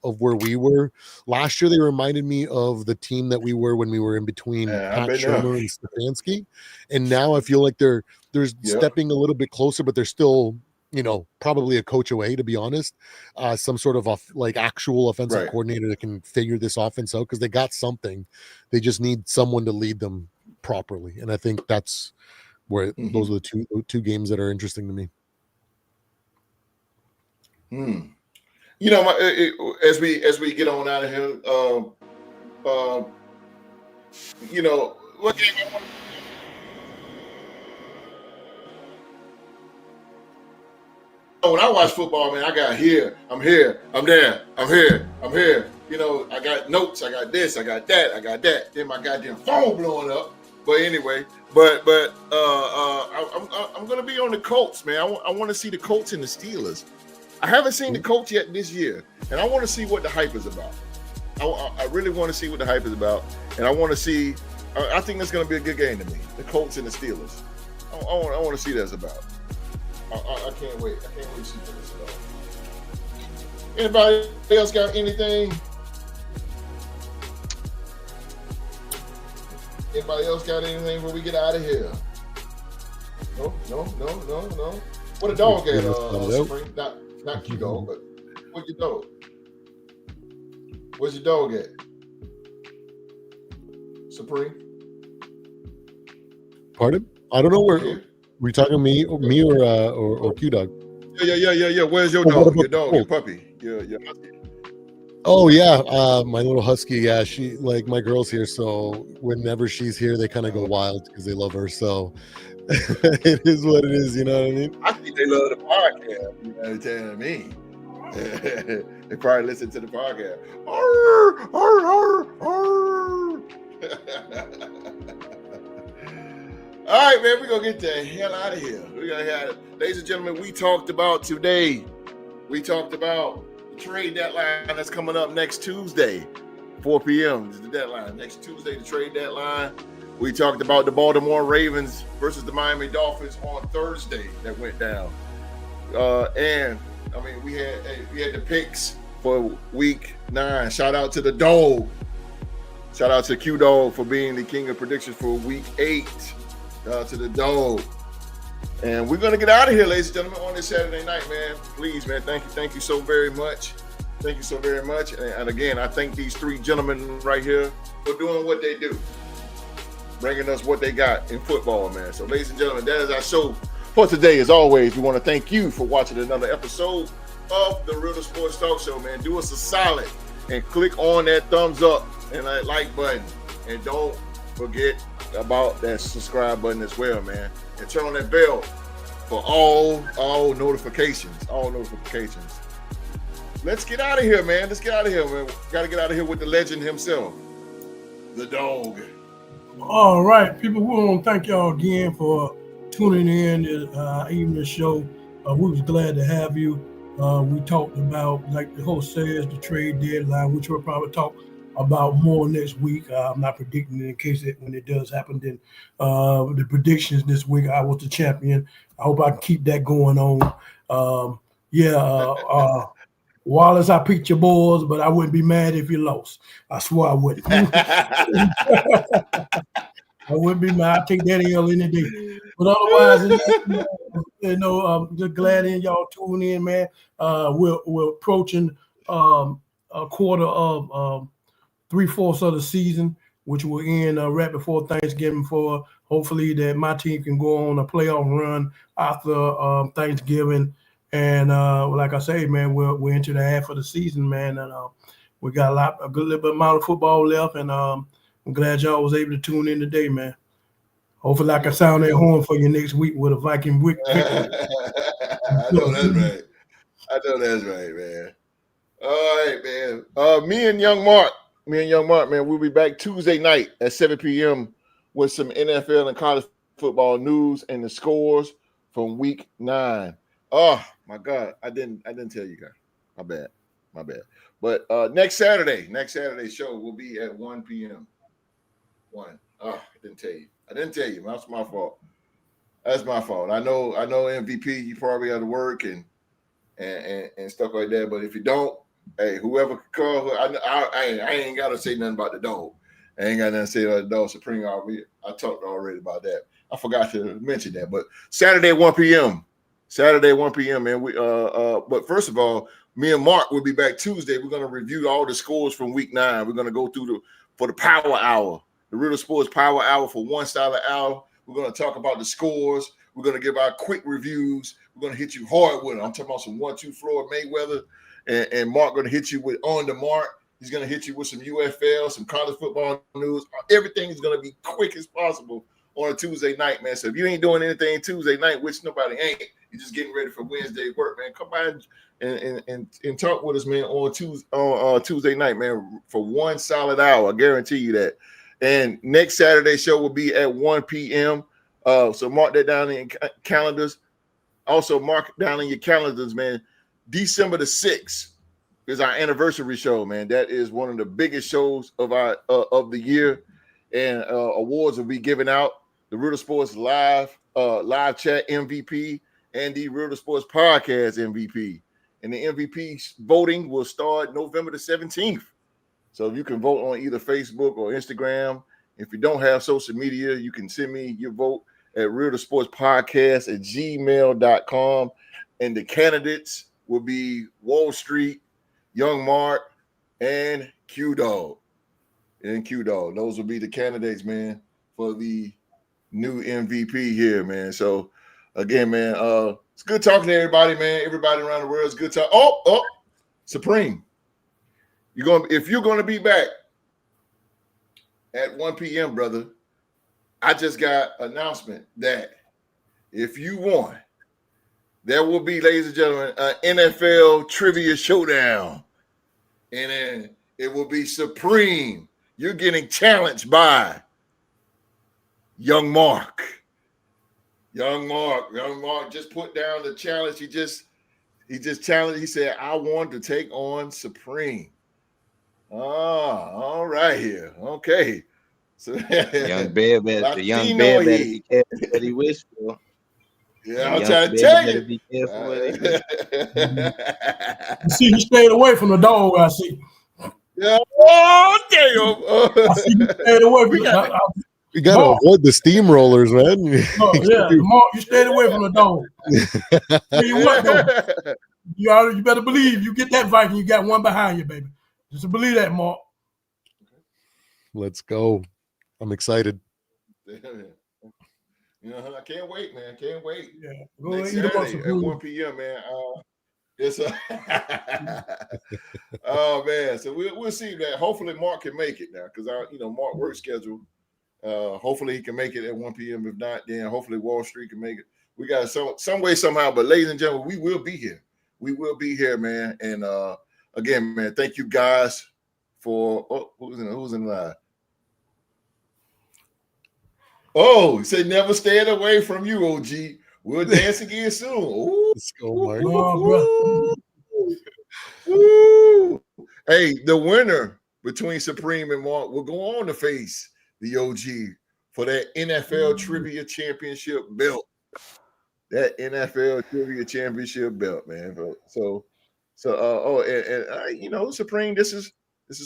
where we were last year. They reminded me of the team that we were when we were in between Pat Shermer and Stefanski, and now I feel like they're stepping a little bit closer, but they're still probably a coach away, to be honest. Some sort of actual offensive coordinator that can figure this offense out, because they got something. They just need someone to lead them properly, and I think that's where those are the two games that are interesting to me. As we get on out of here, what game I want when I watch football, man, I got here, I'm here, I'm there, I'm here, I'm here. I got notes, I got this, I got that, I got that. Then my goddamn phone blowing up. But anyway, I'm gonna be on the Colts, man. I want to see the Colts and the Steelers. I haven't seen the Colts yet this year, and I want to see what the hype is about. I really want to see what the hype is about, and I want to see. I think that's going to be a good game to me. The Colts and the Steelers. I want to see what that's about. I can't wait. I can't wait to see what it's about. Anybody else got anything? Anybody else got anything before we get out of here? No. What a dog at, Spring? Not cute dog, but where's your dog? Where's your dog at? Supreme? Pardon? I don't know where. We talking me or Q Dog? Yeah. Where's your dog? Your dog, your puppy, your husky. Oh yeah, my little husky. Yeah, she my girl's here, so whenever she's here, they kind of go wild because they love her. So it is what it is. You know what I mean? I think they love the podcast. You know what I'm telling me? They probably listen to the podcast. Arr, arr, arr, arr. All right, man, we're going to get the hell out of here. Ladies and gentlemen, we talked about the trade deadline that's coming up next Tuesday, 4 p.m. is the deadline. Next Tuesday, the trade deadline. We talked about the Baltimore Ravens versus the Miami Dolphins on Thursday that went down. And, I mean, we had the picks for week 9. Shout out to the dog. Shout out to Q Dog for being the king of predictions for week 8. To the dog. And we're going to get out of here, ladies and gentlemen, on this Saturday night, man. Please, man, thank you so very much. Thank you so very much. And again, I thank these 3 gentlemen right here for doing what they do, bringing us what they got in football, man. So, ladies and gentlemen, that is our show for today. As always, we want to thank you for watching another episode of the Real Sports Talk Show, man. Do us a solid and click on that thumbs up and that like button. And don't forget about that subscribe button as well, man. And turn on that bell for all notifications. All notifications. Let's get out of here, man. Let's get out of here, man. Got to get out of here with the legend himself, the dog. All right, people, we want to thank y'all again for tuning in to evening show. We was glad to have you. We talked about, like the host says, the trade deadline, which we'll probably talk about more next week. I'm not predicting it in case when it does happen. Then the predictions this week, I was the champion. I hope I can keep that going on. Wallace, I picked your boys, but I wouldn't be mad if you lost. I swear I wouldn't. I wouldn't be mad. I'd take that L any day. But otherwise, just glad in y'all tuning in, man. We're approaching a quarter of 3/4 of the season, which will end right before Thanksgiving. For hopefully that my team can go on a playoff run after Thanksgiving. And like I say, man, we're into the half of the season, man, and we got a good little bit amount of football left, and I'm glad y'all was able to tune in today, man. Hopefully, I can sound that horn for you next week with a Viking victory. I know that's right, man. All right, man. Me and Young Mark, man, we'll be back Tuesday night at 7 p.m. with some NFL and college football news and the scores from Week 9. Oh my God, I didn't tell you guys. My bad. But next Saturday show will be at 1 p.m. 1. Oh, I didn't tell you. That's my fault. I know MVP, you probably have to work and stuff like that. But if you don't, hey, whoever can call, I ain't got to say nothing about the dog. I ain't got nothing to say about the dog Supreme. I talked already about that. I forgot to mention that. But Saturday 1 p.m. man. But first of all, me and Mark will be back Tuesday. We're gonna review all the scores from Week 9. We're gonna go through for the Power Hour, the Real Sports Power Hour for one solid hour. We're gonna talk about the scores. We're gonna give our quick reviews. We're gonna hit you hard with it. I'm talking about some 1-2 Floyd Mayweather, and Mark gonna hit you with On the Mark. He's gonna hit you with some UFL, some college football news. Everything is gonna be quick as possible on a Tuesday night, man. So if you ain't doing anything Tuesday night, which nobody ain't, you're just getting ready for Wednesday work, man. Come by and talk with us, man, on Tuesday night, man, for one solid hour. I guarantee you that. And next Saturday show will be at 1 p.m. So mark that down in your calendars. Also mark down in your calendars, man. December the 6th is our anniversary show, man. That is one of the biggest shows of the year, and awards will be given out. The Real Sports live chat MVP and the Real Sports podcast MVP. And the MVP voting will start November the 17th. So you can vote on either Facebook or Instagram. If you don't have social media, you can send me your vote at realsportspodcast@gmail.com. And the candidates will be Wall Street, Young Mark, and Q-Dog. Those will be the candidates, man, for the new MVP here, man. So again, man, it's good talking to everybody, man. Everybody around the world, it's good talk. Oh, Supreme. If you're gonna be back at 1 p.m., brother, I just got announcement that if you won, there will be, ladies and gentlemen, an NFL trivia showdown. And then it will be Supreme. You're getting challenged by Young Mark. Young Mark just put down the challenge. He just challenged. He said, I want to take on Supreme. All right here. Okay. So Young Bear better be careful what he wish for. Yeah, I'm trying to tell you. Be careful what he wish for. You see, you stayed away from the dog, I see. Yeah. Oh, damn. I see you stayed away from the dog. You got to avoid the steamrollers, man. Mark, you stayed away from the dog. Tell you what, though. You better believe you get that Viking, you got one behind you, baby. Just believe that, Mark. Let's go. I'm excited. I can't wait, man. Can't wait. Yeah. Go next Saturday at 1 p.m., man. Oh man, so we'll see that. Hopefully Mark can make it now, because Mark work schedule. Hopefully he can make it at 1 p.m. If not, then hopefully Wall Street can make it. We got some way, somehow. But ladies and gentlemen, we will be here. We will be here, man. And again, man, thank you guys for who's in line. Oh, say never staying away from you, OG. We'll dance again soon. Ooh, Let's go, Mark. Woo. Hey, the winner between Supreme and Mark will go on to face the OG for that NFL Trivia Championship belt. That NFL Trivia Championship belt, man. You know, Supreme, this is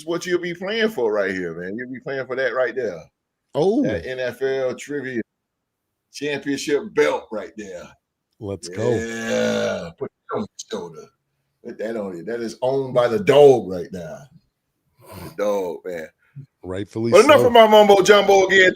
what you'll be playing for right here, man. You'll be playing for that right there. Oh, that NFL Trivia Championship belt right there. Let's go. Yeah, put it on your shoulder. Put that on you. That is owned by the dog right now. The dog, man. Rightfully But enough so. of my mumbo jumbo again.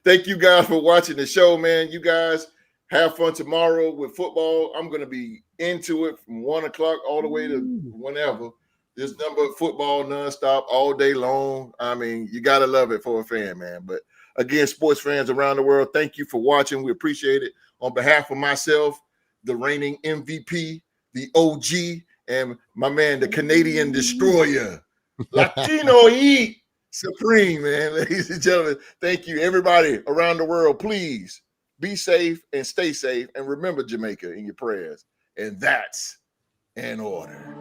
Thank you guys for watching the show, man. You guys have fun tomorrow with football. I'm going to be into it from 1 o'clock all the way to whenever. This number of football nonstop all day long. I mean, you got to love it for a fan, man. But again, sports fans around the world, thank you for watching. We appreciate it. On behalf of myself, the reigning MVP, the OG, and my man, the Canadian Destroyer, Latino Heat Supreme, man. Ladies and gentlemen, thank you. Everybody around the world, please be safe and stay safe. And remember Jamaica in your prayers. And that's an order.